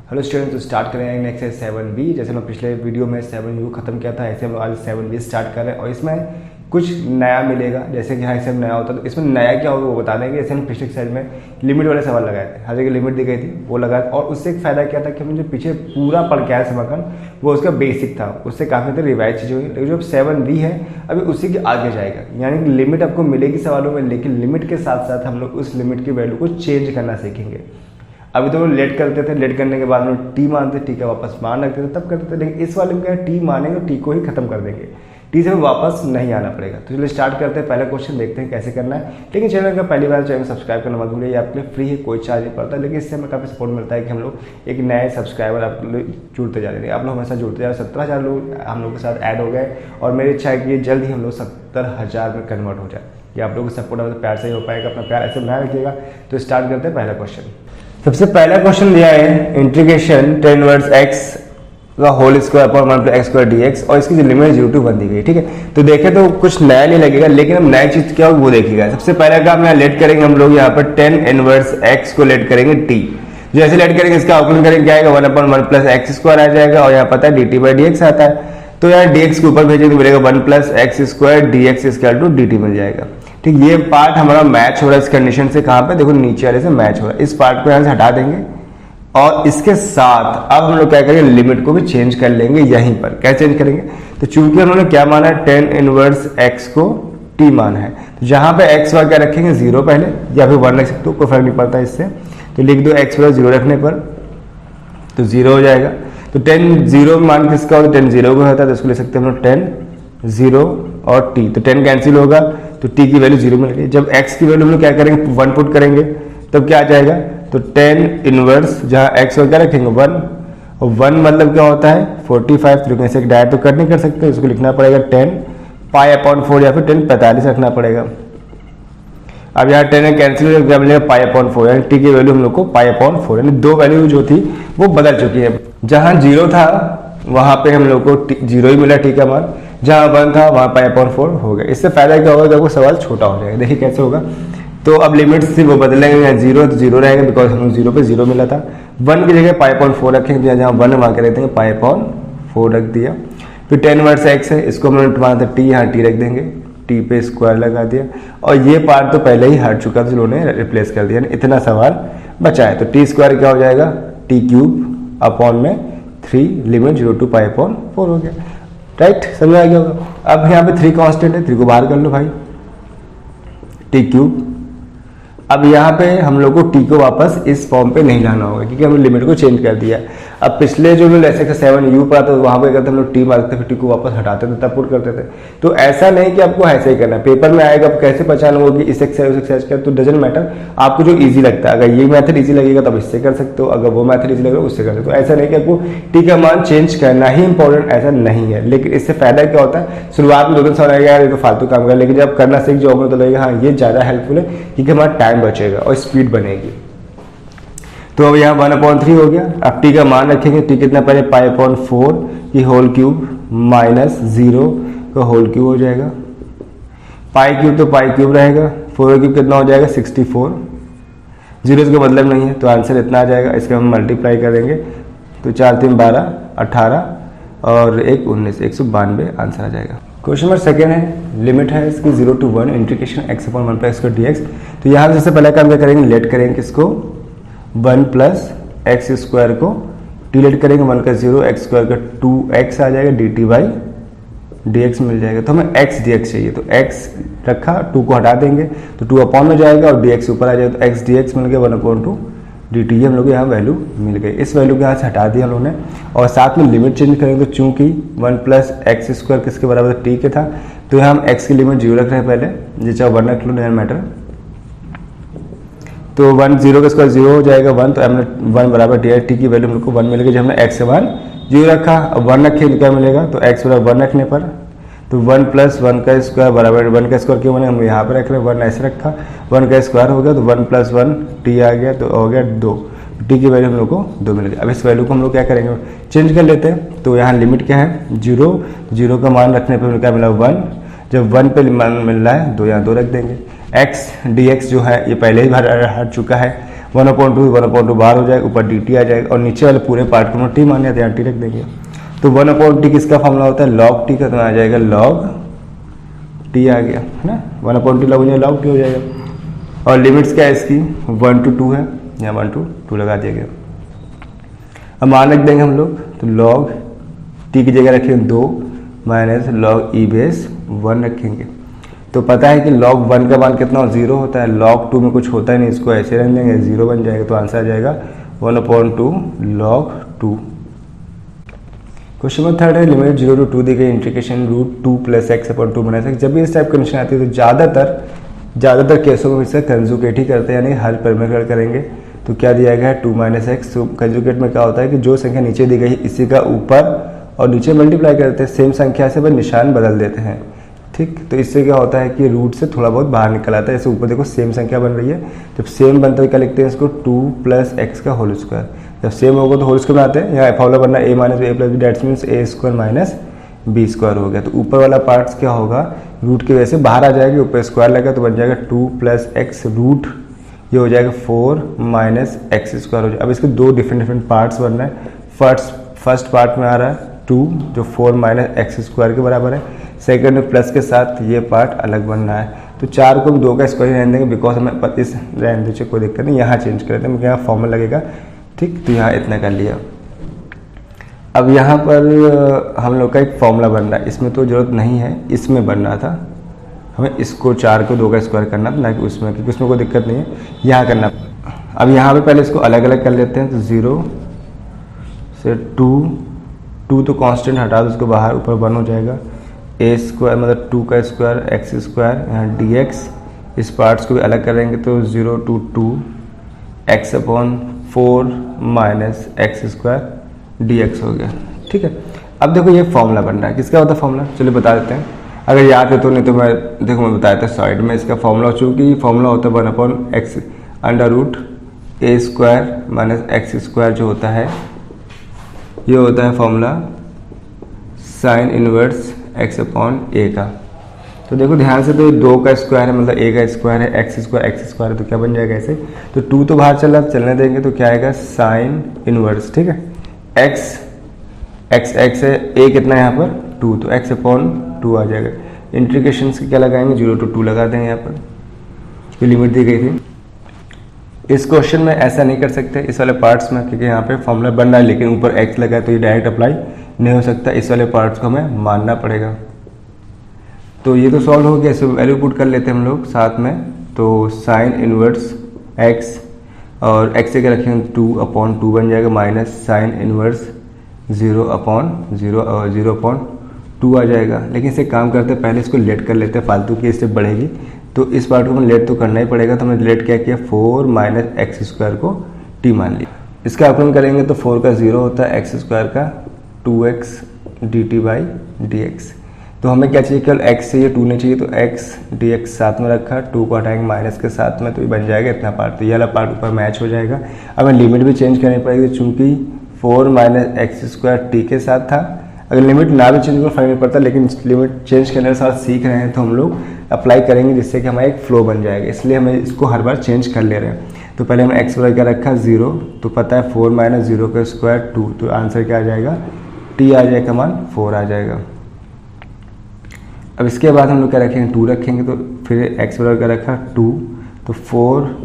Hello student, तो start करेंगे next 7B। जैसे मैं पिछले वीडियो में 7U खत्म किया था, ऐसे हम आज 7B स्टार्ट कर रहे हैं और इसमें कुछ नया मिलेगा। जैसे कि हाँ इसमें नया होता है, तो इसमें नया क्या होगा वो बता देंगे। जैसे हम पिछले एक्सरसाइज में लिमिट वाले सवाल लगाए थे, हर जगह लिमिट दी गई थी, वो लगाए और उससे एक फ़ायदा क्या था कि हम जो पीछे पूरा पढ़ के आए समाकलन वो उसका बेसिक था, उससे काफ़ी ज़्यादा रिवाइज चीज़ हुई। लेकिन जो 7B है अभी उसी के आगे जाएगा, यानी कि लिमिट आपको मिलेगी सवालों में, लेकिन लिमिट के साथ साथ हम लोग उस लिमिट की वैल्यू को चेंज करना सीखेंगे। अभी तो लेट करते थे, लेट करने के बाद में टी मानते थे, टी का वापस मान रखते थे, तब करते थे। लेकिन इस वाले में क्या है, टी मानेंगे टी को ही खत्म कर देंगे, टी से वापस नहीं आना पड़ेगा। तो चलिए स्टार्ट करते हैं, पहला क्वेश्चन देखते हैं कैसे करना है। लेकिन चैनल का पहली बार चैनल सब्सक्राइब करना मत भूलिए, ये आपके लिए फ्री है, कोई चार्ज नहीं पड़ता। लेकिन इससे हमें काफ़ी सपोर्ट मिलता है कि हम लोग एक नए सब्सक्राइबर आप लोग जुड़ते जा रहे हैं। आप लोग हमेशा जुड़ते जा रहे हैं, 17,000 लोग हम लोग के साथ ऐड हो गए और मेरी इच्छा है कि जल्द ही हम लोग 70,000 में कन्वर्ट हो जाए। ये आप लोगों का सपोर्ट हमें प्यार से ही हो पाएगा, अपना प्यार ऐसे बनाए रखिएगा। तो स्टार्ट करते हैं पहला क्वेश्चन। सबसे पहला क्वेश्चन दिया है इंटीग्रेशन tan इनवर्स x का whole square upon 1 plus x square dx और इसकी जो लिमिट 0 to 1 दी गई। ठीक है, तो देखें तो कुछ नया नहीं लगेगा, लेकिन हम नई चीज क्या हो वो देखिएगा। सबसे पहले काम यहाँ लेट करेंगे हम लोग, यहाँ पर tan इनवर्स x को लेट करेंगे t। जैसे लेट करेंगे इसका आउटपुट करेंगे क्या आएगा, 1 अपॉन 1 प्लस x स्क्वायर आ जाएगा और यहाँ पता है dt बाई dx आता है। तो यहाँ dx के ऊपर भेजेंगे तो मिलेगा 1 plus x square dx equal to dt मिल जाएगा। ठीक, ये पार्ट हमारा मैच हो रहा है इस कंडीशन से, कहाँ पे देखो नीचे वाले से मैच हो रहा है। इस पार्ट को यहाँ से हटा देंगे और इसके साथ अब हम लोग क्या करेंगे, लिमिट को भी चेंज कर लेंगे यहीं पर। क्या चेंज करेंगे, तो चूंकि उन्होंने क्या माना है, tan इनवर्स x को t माना है, तो जहां पे x का क्या रखेंगे 0 पहले, या फिर 1 रख सकते हो, कोई फर्क नहीं पड़ता इससे। तो लिख दो x प्लस 0 रखने पर तो 0 हो जाएगा। तो tan 0 मान किसका होता है, tan 0 का होता है, तो इसको ले सकते हैं हम लोग tan 0 और t। तो tan कैंसिल होगा तो t की वैल्यू 0 मिल गई। जब x की वैल्यू हम लोग क्या करेंगे 1 पुट करेंगे तब क्या आ जाएगा, तो tan इनवर्स जहाँ x को क्या रखेंगे 1, और 1 मतलब क्या होता है 45। तो ऐसे डायरेक्ट तो कट नहीं कर सकते, इसको लिखना पड़ेगा tan पाई अपॉन 4 या फिर tan 45 रखना पड़ेगा। अब यहाँ tan कैंसिल क्या मिलेगा पाई अपॉन 4, यानी t की वैल्यू हम लोग को पाई अपॉन 4, यानी दो वैल्यू जो थी वो बदल चुकी है। जहाँ 0 था वहाँ पे हम लोग को 0 ही मिला t का मान, जहाँ 1 था वहाँ पाई अपॉन 4 हो गया। इससे फायदा क्या होगा, आपको सवाल छोटा हो जाएगा। देखिए कैसे होगा, तो अब लिमिट से वो बदलेंगे, यहाँ 0 तो 0 रहेगा बिकॉज हम 0 पे 0 मिला था। 1 की जगह पाई अपॉन 4 रखेंगे, तो जहाँ 1 वहाँ के रख देंगे पाई अपॉन 4 रख दिया। फिर tan इनवर्स x है, इसको हमने माना था t, यहाँ t रख देंगे, t पे स्क्वायर लगा दिया और ये पार्ट तो पहले ही हट चुका था, उन्होंने रिप्लेस कर दिया। इतना सवाल बचा है, तो t स्क्वायर क्या हो जाएगा t क्यूब अपॉन में 3 लिमिट 0 टू पाई अपॉन 4 हो गया। राइट, समझ आ गया होगा। अब यहाँ पे 3 कांस्टेंट है, 3 को बाहर कर लो भाई, t क्यूब। अब यहाँ पे हम लोग को t को वापस इस फॉर्म पे नहीं लाना होगा क्योंकि हमने लिमिट को चेंज कर दिया। अब पिछले जो लोग ऐसे 7U पढ़ा तो वहाँ पे करते हम लोग t मारते फिर t को वापस हटाते थे, तब पुट करते थे। तो ऐसा नहीं कि आपको ऐसे ही करना है, पेपर में आएगा आप कैसे पहचान होगी इस एक्सरसाइज का, तो डजंट मैटर, आपको जो ईजी लगता है। अगर ये मेथड ईजी लगेगा तब इससे कर सकते हो, अगर वो मेथड ईजी लगेगा उससे कर सकते हो। ऐसा नहीं कि आपको t का मान चेंज करना ही इंपॉर्टेंट, ऐसा नहीं है। लेकिन इससे फायदा क्या होता है, शुरुआत में 2-3 सवाल आएगा यार ये तो फालतू काम कर, लेकिन जब करना सीख जाओगे तो लगेगा हाँ ये ज़्यादा हेल्पफुल है क्योंकि हमारा टाइम बचेगा और स्पीड बनेगी। तो अब यहाँ 1/3 हो गया। अब t का मान रखेंगे, t कितना पहले पाई अपॉन 4 की होल क्यूब माइनस 0 का होल क्यूब हो जाएगा। पाई क्यूब तो पाई क्यूब रहेगा, 4 क्यूब कितना हो जाएगा 64। 0 का मतलब नहीं है तो आंसर इतना आ जाएगा। इसका हम मल्टीप्लाई करेंगे तो 4 3 12 18 और 1 19, 192 आंसर आ जाएगा। क्वेश्चन नंबर सेकेंड है, लिमिट है इसकी 0 to 1 integration x upon 1 plus dx। तो यहाँ सबसे पहले काम क्या करेंगे, लेट करेंगे किसको 1 प्लस x स्क्वायर को, t लेट करेंगे 1 का 0, x स्क्वायर का 2x आ जाएगा, dt बाई dx मिल जाएगा। तो हमें x dx चाहिए, तो x रखा, 2 को हटा देंगे तो 2 अपॉन में जाएगा और dx ऊपर आ जाएगा, तो x dx मिल गया 1/2 dt। ये हम लोग यहाँ वैल्यू मिल गई। इस वैल्यू को यहाँ से हटा दिया हम लोगों ने और साथ में लिमिट चेंज करेंगे। तो चूंकि 1 प्लस x स्क्वायर किसके बराबर t के था, तो यहाँ हम x की लिमिट 0 रख रहे हैं पहले, ये चाहे 1 रख लो नहीं मैटर। तो 1 0 का स्क्वायर 0 हो जाएगा 1, तो हमने 1 बराबर दिया, t की वैल्यू हम लोग को 1 मिलेगी। जब हमने x के मान 0 रखा, अब 1 रखे तो क्या मिलेगा, तो x बराबर 1 रखने पर तो 1 प्लस 1 का स्क्वायर बराबर 1 का स्क्वायर क्यों बने, हम यहाँ पे रख रहे हैं 1 ऐसे रखा, 1 का स्क्वायर हो गया तो 1 प्लस 1 t आ गया, तो हो गया 2, t की वैल्यू हम लोग को 2 मिल गई। अब इस वैल्यू को हम लोग क्या करेंगे, चेंज कर लेते हैं। तो यहाँ लिमिट क्या है 0 का मान रखने पर क्या मिला 1, जब 1 पे मान मिल रहा है 2, यहाँ 2 रख देंगे। x dx जो है ये पहले ही हट चुका है, 1/2 बाहर हो जाएगा, ऊपर dt आ जाएगा और नीचे वाले पूरे पार्ट को हम टी मान लेते हैं, टी रख देंगे। तो 1/t किसका फॉर्मूला होता है, log t का, तो आ जाएगा log t आ गया है ना, 1/t log t हो जाएगा। और लिमिट्स क्या है इसकी, 1 to 2 है, यहाँ 1 to 2 लगा दिया गया। अब मान रख देंगे हम लोग, तो log t की जगह रखेंगे 2 माइनस log e बेस 1 रखेंगे। तो पता है कि log 1 का मान कितना 0 होता है, log 2 में कुछ होता है नहीं, इसको ऐसे रख देंगे 0 बन जाएगा, तो आंसर आ जाएगा 1/2 log 2। क्वेश्चन नंबर 3 है, लिमिट 0 to 2 दी गई, इंटीग्रेशन √2 + x/2 बना सकते। जब भी इस टाइप कंडीशन आती है तो ज़्यादातर केसों में इसका कंजुगेट ही करते हैं, यानी हर परमेट करेंगे। तो क्या दिया गया है 2 - x। तो कंजुगेट में क्या होता है कि जो संख्या नीचे दी गई है इसी का ऊपर और नीचे मल्टीप्लाई करते हैं, सेम संख्या से बस निशान बदल देते हैं, ठीक। तो इससे क्या होता है कि रूट से थोड़ा बहुत बाहर निकल आता है। जैसे ऊपर देखो सेम संख्या बन रही है, जब सेम बनता है क्या लिखते हैं इसको 2 + x का होल स्क्वायर। जब सेम होगा तो होल स्क्वायर बनाते हैं, यहाँ फॉर्मूला बनना a - b + b, that's means a² - b² हो गया। तो ऊपर वाला पार्ट्स क्या होगा, रूट की वजह से बाहर आ जाएगा, ऊपर स्क्वायर लगा तो बन जाएगा 2 + x रूट, ये हो जाएगा 4 - x² हो जाएगा। अब इसके दो डिफरेंट पार्ट्स बन रहे हैं। फर्स्ट पार्ट में आ रहा है 2 जो 4 - x² के बराबर है, सेकंड में प्लस के साथ ये पार्ट अलग बन रहा है। तो 4 को हम 2 का स्क्वायर रहने देंगे, बिकॉज हमें इस रहने दीजिए, कोई दिक्कत नहीं, यहाँ चेंज कर देते हैं, यहाँ फॉर्मूला लगेगा, ठीक। तो यहाँ इतना कर लिया। अब यहाँ पर हम लोग का एक फॉर्मूला बन रहा है, इसमें तो ज़रूरत नहीं है, इसमें बन रहा था, हमें इसको 4 को 2 का स्क्वायर करना था, ना कि उसमें, क्योंकि उसमें कोई दिक्कत नहीं है, यहाँ करना। अब यहाँ पे पहले इसको अलग अलग कर लेते हैं। तो 0 से 2 तो कांस्टेंट हटा दो उसको बाहर, ऊपर 1 हो जाएगा, a² मतलब 2 का स्क्वायर x², यहाँ dx, इस पार्ट्स को भी अलग करेंगे तो 0 to 2 x/4 - x² dx हो गया, ठीक है। अब देखो ये फॉर्मूला बन रहा है, किसका होता है फॉर्मूला, चलिए बता देते हैं, अगर याद है तो, नहीं तो मैं बता देता साइड में। इसका फॉर्मूला, चूँकि फॉर्मूला होता है 1/x √a² - x² जो होता है, ये होता है फॉर्मूला sin इनवर्स x/a का। तो देखो ध्यान से, तो 2 का स्क्वायर है मतलब a का स्क्वायर है, x² है, तो क्या बन जाएगा ऐसे। तो 2 तो बाहर चलने देंगे, तो क्या आएगा sin इनवर्स, ठीक है। x है, a कितना है यहाँ पर 2, तो x/2 आ जाएगा। इंटीग्रेशन से क्या लगाएंगे, 0 to 2 लगा देंगे यहाँ पर, ये लिमिट दी गई थी। इस क्वेश्चन में ऐसा नहीं कर सकते इस वाले पार्ट्स में, क्योंकि यहाँ पे फॉर्मूला बन रहा है लेकिन ऊपर x लगा है, तो ये डायरेक्ट अप्लाई नहीं हो सकता, इस वाले पार्ट्स को हमें मानना पड़ेगा। तो ये तो सॉल्व हो गया, इसे वैल्यू पुट कर लेते हैं हम लोग साथ में। तो sin इनवर्स x और x से क्या रखेंगे 2/2 बन जाएगा, माइनस sin इनवर्स 0/2 आ जाएगा। लेकिन इसे काम करते पहले इसको लेट कर लेते हैं, फालतू की स्टेप बढ़ेगी, तो इस पार्ट को हमें लेट तो करना ही पड़ेगा। तो हमने लेट क्या किया, 4 - x² को t मान लिया। इसका अप्लाई करेंगे तो 4 का 0 होता है, x² का 2x dt/dx। तो हमें क्या चाहिए, केवल x चाहिए, 2 नहीं चाहिए, तो x dx साथ में रखा, 2 को हटाएंगे माइनस के साथ में, तो ये बन जाएगा इतना पार्ट। तो ये वाला पार्ट ऊपर मैच हो जाएगा। अब हमें लिमिट भी चेंज करनी पड़ेगी, चूँकि 4 - x² t के साथ था। अगर लिमिट ना भी चेंज करो फर्क नहीं पड़ता, लेकिन लिमिट चेंज करने के साथ सीख रहे हैं तो हम लोग अप्लाई करेंगे, जिससे कि हमारा एक फ्लो बन जाएगा, इसलिए हमें इसको हर बार चेंज कर ले रहे हैं। तो पहले हमने x क्या रखा 0, तो पता है 4 - 0 का स्क्वायर 2, तो आंसर क्या आ जाएगा, t आ जाएगा, मान 4 आ जाएगा। अब इसके बाद हम लोग क्या रखेंगे, 2 रखेंगे, तो फिर x का रखा 2, तो 4 -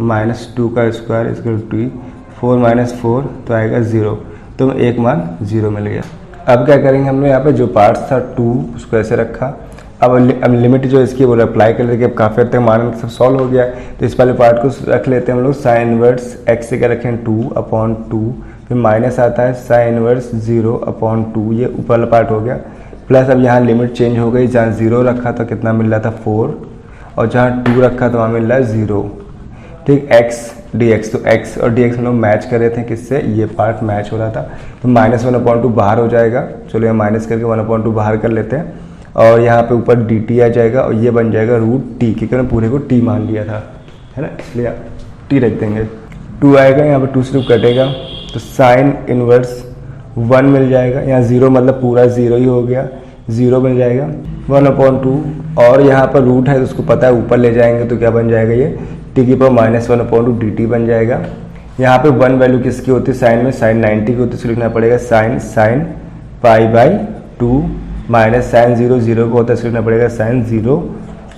2 का स्क्वायर इसका 2, 4 - 4 तो आएगा 0, तो एक मान 0 मिल गया। अब क्या करेंगे, हमने यहाँ पे जो पार्ट्स था 2 उसको ऐसे रखा। अब लिमिट जो इसकी वो अप्लाई कर लेते, अब काफ़ी हद तक मान सब सॉल्व हो गया है। तो इस वाले पार्ट को रख लेते हैं हम लोग, sin इनवर्स x से क्या रखें 2/2, फिर माइनस आता है sin इनवर्स 0/2, ये ऊपर वाला पार्ट हो गया। प्लस अब यहाँ लिमिट चेंज हो गई, जहाँ 0 रखा तो कितना मिल रहा था 4, और जहाँ 2 रखा तो वहाँ मिल रहा है 0, ठीक। x dx, तो x और dx हम लोग मैच कर रहे थे, किससे, ये पार्ट मैच हो रहा था। तो -1/2 बाहर हो जाएगा, चलो यहाँ माइनस करके 1/2 बाहर कर लेते हैं, और यहाँ पे ऊपर dt आ जाएगा, और ये बन जाएगा √t, क्योंकि हमने पूरे को t मान लिया था, है ना, इसलिए t रख देंगे। 2 आएगा, यहाँ पे 2 से 2 कटेगा, तो sin इनवर्स 1 मिल जाएगा, यहाँ 0 मतलब पूरा 0 ही हो गया, 0 मिल जाएगा 1/2, और यहाँ पर रूट है तो उसको पता है ऊपर ले जाएंगे तो क्या बन जाएगा, ये t की पावर -1/2 dt बन जाएगा। यहाँ पे 1 वैल्यू किसकी होती है साइन में, साइन 90 की होती है, इसको लिखना पड़ेगा sine pi by 2 minus sine 0 0 को होता है, इसको लिखना पड़ेगा साइन 0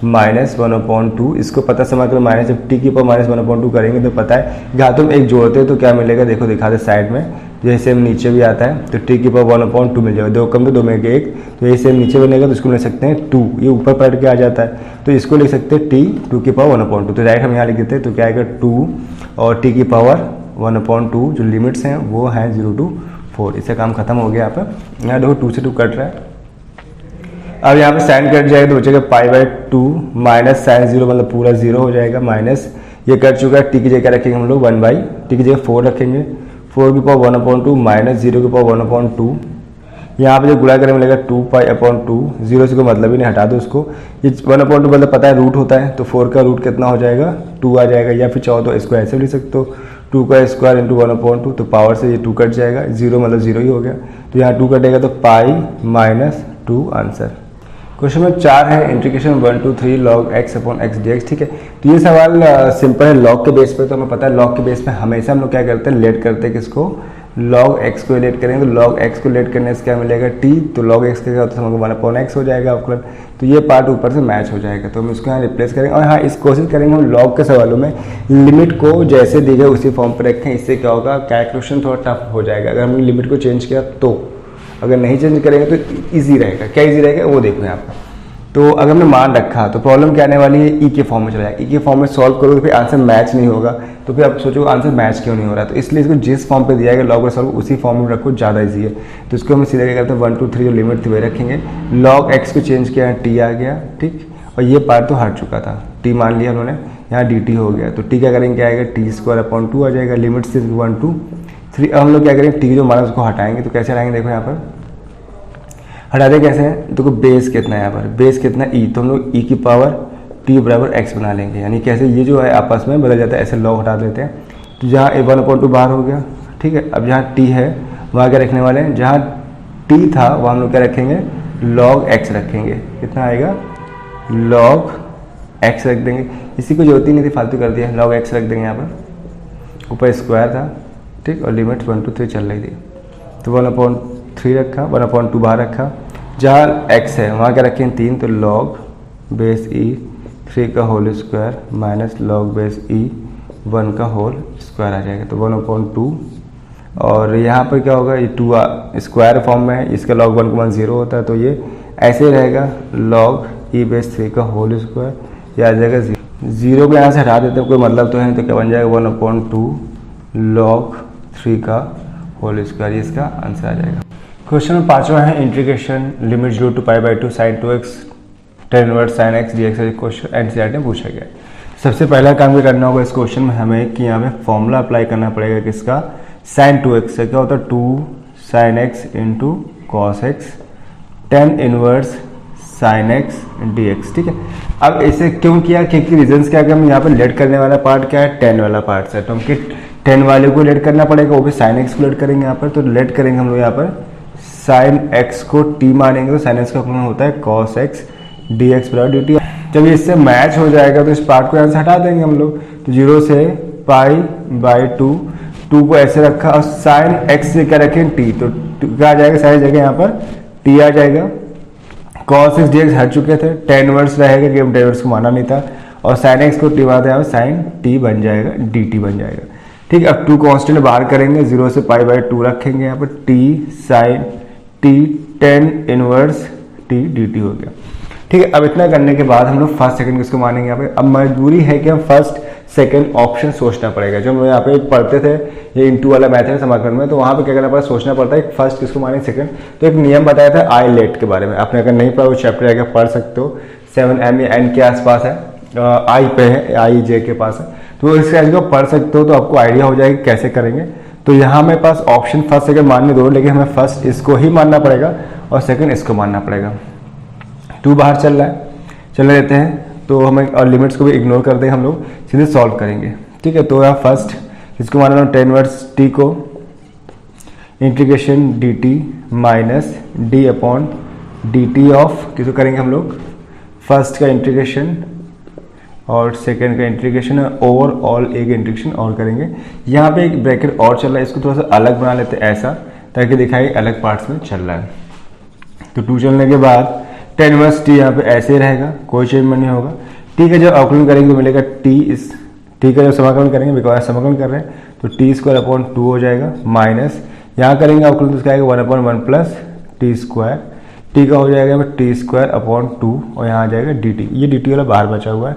माइनस 1/2। इसको पता समझ कर माइनस जब टी की पावर माइनस 1/2 करेंगे तो पता है जहाँ तुम एक जोड़ते हो तो क्या मिलेगा, देखो दिखा दे साइड में, जैसे हम नीचे भी आता है तो टी की पावर 1/2 मिल जाएगा, 2 कम तो 2 में 1, तो यही सेम नीचे बनेगा तो इसको लिख सकते हैं 2, ये ऊपर पलट के आ जाता है तो इसको लिख सकते हैं टी 2 की पावर 1/2, तो डायरेक्ट हम यहाँ लिख देते हैं तो क्या आएगा 2 और टी की पावर 1/2 जो लिमिट्स हैं वो हैं 0 to 4। इससे काम खत्म हो गया। यहाँ पर यहाँ देखो 2 से 2 कट रहा है, अब यहाँ पे साइन कट जाएगा तो बचेगा पाई बाई 2 माइनस साइन 0 मतलब पूरा 0 हो जाएगा, माइनस ये कट चुका है, टी की जगह रखेंगे हम लोग 1 बाई, टी की जगह 4 रखेंगे, 4 की पावर 1/2 माइनस 0 की पावर 1/2, यहाँ पे जो गुणा करें मिलेगा 2 पाई/2, 0 से कोई मतलब ही नहीं, हटा दो उसको, ये 1/2 मतलब पता है रूट होता है तो 4 का रूट कितना हो जाएगा 2 आ जाएगा, या फिर चाहो तो इसको ऐसे लिख सकते हो 2 का स्क्वायर इंटू 1/2, तो पावर से ये 2 कट जाएगा, 0 मतलब 0 ही हो गया, तो यहाँ 2 कटेगा तो pi minus 2 answer. Question number 4 है integration 1 to 3 log x upon x dx। ठीक है, तो ये सवाल सिंपल है लॉग के बेस पे, तो हमें पता है लॉग के बेस पे हमेशा हम लोग क्या करते हैं लेट करते हैं किसको, log x को लेट करेंगे, तो log x को लेट करने से क्या मिलेगा t, तो log x का क्या होता है हमको 1/x हो जाएगा आपका, तो ये पार्ट ऊपर से मैच हो जाएगा, तो हम इसको यहाँ रिप्लेस करेंगे। और हाँ इस कोशिश करेंगे हम लॉग के सवालों में लिमिट को जैसे दी जाए उसी फॉर्म पर रखें, इससे क्या होगा कैलकुलेशन थोड़ा टफ हो जाएगा, अगर हमने लिमिट को चेंज किया तो, अगर नहीं चेंज करेंगे तो ईजी रहेगा। क्या ईजी रहेगा वो देखो यहाँ पर, तो अगर हमने मान रखा तो प्रॉब्लम क्या आने वाली है, ई के फॉर्म में चला जाएगा, ई के फॉर्म में सॉल्व करोगे तो फिर आंसर मैच नहीं होगा, तो फिर आप सोचो आंसर मैच क्यों नहीं हो रहा, तो इसलिए इसको जिस फॉर्म पे दिया गया लॉग और सॉल्व उसी फॉर्म में रखो, ज़्यादा इजी है। तो इसको हम सीधा क्या करते हैं 1 to 3 जो लिमिट थी वही रखेंगे, लॉग एक्स को चेंज किया टी आ गया, ठीक, और ये पार्ट तो हट चुका था, टी मान लिया उन्होंने, यहाँ डी टी हो गया, तो टी क्या करेंगे क्या आएगा t² आ जाएगा, लिमिट से 1 to 3। अब हम लोग क्या करेंगे टी जो माना उसको हटाएंगे, तो कैसे हटाएंगे देखो यहाँ पर हटाते कैसे हैं, देखो बेस कितना है यहाँ पर, बेस कितना ई, तो हम लोग ई की पावर टी बराबर एक्स बना लेंगे, यानी कैसे ये जो है आपस में बदल जाता है, ऐसे लॉग हटा देते हैं, तो जहाँ 1/2 बाहर हो गया, ठीक है। अब जहाँ टी है वहाँ क्या रखने वाले हैं, जहाँ टी था वहाँ हम लोग क्या रखेंगे लॉग एक्स रखेंगे, कितना आएगा लॉग एक्स रख देंगे, इसी को जरूरत ही नहीं थी फालतू कर दिया, लॉग एक्स रख देंगे यहाँ पर, ऊपर स्क्वायर था, ठीक, और लिमिट 1 to 3 चल रही थी, तो 1/3 रखा, 1/2 बाहर रखा, जहाँ x है वहाँ क्या रखें 3, तो log बेस ई 3 का whole square minus log base e 1 का होल स्क्वायर आ जाएगा, तो 1/2, और यहाँ पर क्या होगा ये 2 स्क्वायर फॉर्म में है, इसका log 1 0 होता है, तो ये ऐसे ही रहेगा log ई बेस 3 का होल स्क्वायर, ये आ जाएगा 0 को यहाँ से हटा देते हैं, कोई मतलब तो है, तो क्या बन जाएगा 1/2 log 3 का होल स्क्वायर, इसका आंसर आ जाएगा। क्वेश्चन नंबर 5वां है integration limit 0 to π/2 sin 2x tan inverse sin x dx question NCERT में पूछा गया है। सबसे पहला काम क्या करना होगा इस क्वेश्चन में हमें कि यहाँ पे फॉर्मूला अप्लाई करना पड़ेगा किसका, sin 2x से क्या होता है 2 sin x into cos x tan inverse sin x dx, ठीक है। अब इसे क्यों किया, क्योंकि रीजंस क्या है, हम यहाँ पे लेट करने वाला पार्ट क्या है tan वाला पार्ट है, तो हम 10 वाले को लेट करना पड़ेगा, वो भी sin x को लेट करेंगे यहाँ पर, तो लेट करेंगे हम लोग यहाँ पर sin x को t मानेंगे, तो sin x का फॉर्मूला होता है cos x dx बराबर dt। जब ये इससे मैच हो जाएगा तो इस पार्ट को यहाँ से हटा देंगे हम लोग, तो 0 से π/2, 2 को ऐसे रखा और sin x से क्या रखें t, तो क्या आ जाएगा सारी जगह यहाँ पर t आ जाएगा, cos x dx हट चुके थे, tan इनवर्स रहेगा कि हम tan इनवर्स को माना नहीं था, और sin x को t मानते हैं sin t बन जाएगा dt बन जाएगा, ठीक है। अब 2 कांस्टेंट बाहर करेंगे, 0 से π/2 रखेंगे यहाँ पर t sin t tan inverse t dt हो गया, ठीक है। अब इतना करने के बाद हम लोग फर्स्ट सेकंड किसको मानेंगे यहाँ पे, अब मजबूरी है कि हम फर्स्ट सेकंड ऑप्शन सोचना पड़ेगा, जो हम यहाँ पे पढ़ते थे ये इनटू वाला मैथड है समाकलन में, तो वहाँ पे क्या करना पड़ता है सोचना पड़ता है फर्स्ट किसको मानेंगे सेकंड। तो एक नियम बताया था आई लेट के बारे में, आपने अगर नहीं पढ़ा वो चैप्टर जाकर पढ़ सकते हो, 7m या n के आसपास है, आई पे है, आई जे के पास है, तो इस चीज को पढ़ सकते हो, तो आपको आइडिया हो जाएगा कैसे करेंगे। तो यहाँ मेरे पास ऑप्शन फर्स्ट सेकंड मानने दो, लेकिन हमें फर्स्ट इसको ही मानना पड़ेगा और सेकंड इसको मानना पड़ेगा। 2 बाहर चल रहा है, चलने देते हैं, तो हमें और लिमिट्स को भी इग्नोर कर देंगे, हम लोग सीधे सॉल्व करेंगे, ठीक है। तो यहाँ फर्स्ट इसको मान लो tan इनवर्स t को integration dt minus d upon dt of किसको करेंगे हम लोग फर्स्ट का इंटीग्रेशन और सेकेंड का इंटीग्रेशन है ओवरऑल एक इंटीग्रेशन और करेंगे। यहाँ पे एक ब्रैकेट और चल रहा है, इसको थोड़ा सा अलग बना लेते हैं ऐसा, ताकि दिखाई अलग पार्ट्स में चल रहा है। तो 2 चलने के बाद tan इनवर्स टी यहाँ पे ऐसे ही रहेगा, कोई चेंज नहीं होगा। टी का जब अवकलन करेंगे तो मिलेगा टी इस, टी का जब समाकलन करेंगे बिकॉज समाकलन कर रहे हैं तो टी स्क्वायर अपॉन 2 हो जाएगा, माइनस यहाँ करेंगे अवकलन तो इसका आएगा 1/1 प्लस टी स्क्वायर, टी का हो जाएगा टी स्क्वायर अपॉन 2 और यहाँ आ जाएगा डी टी। ये डी टी वाला बाहर बचा हुआ है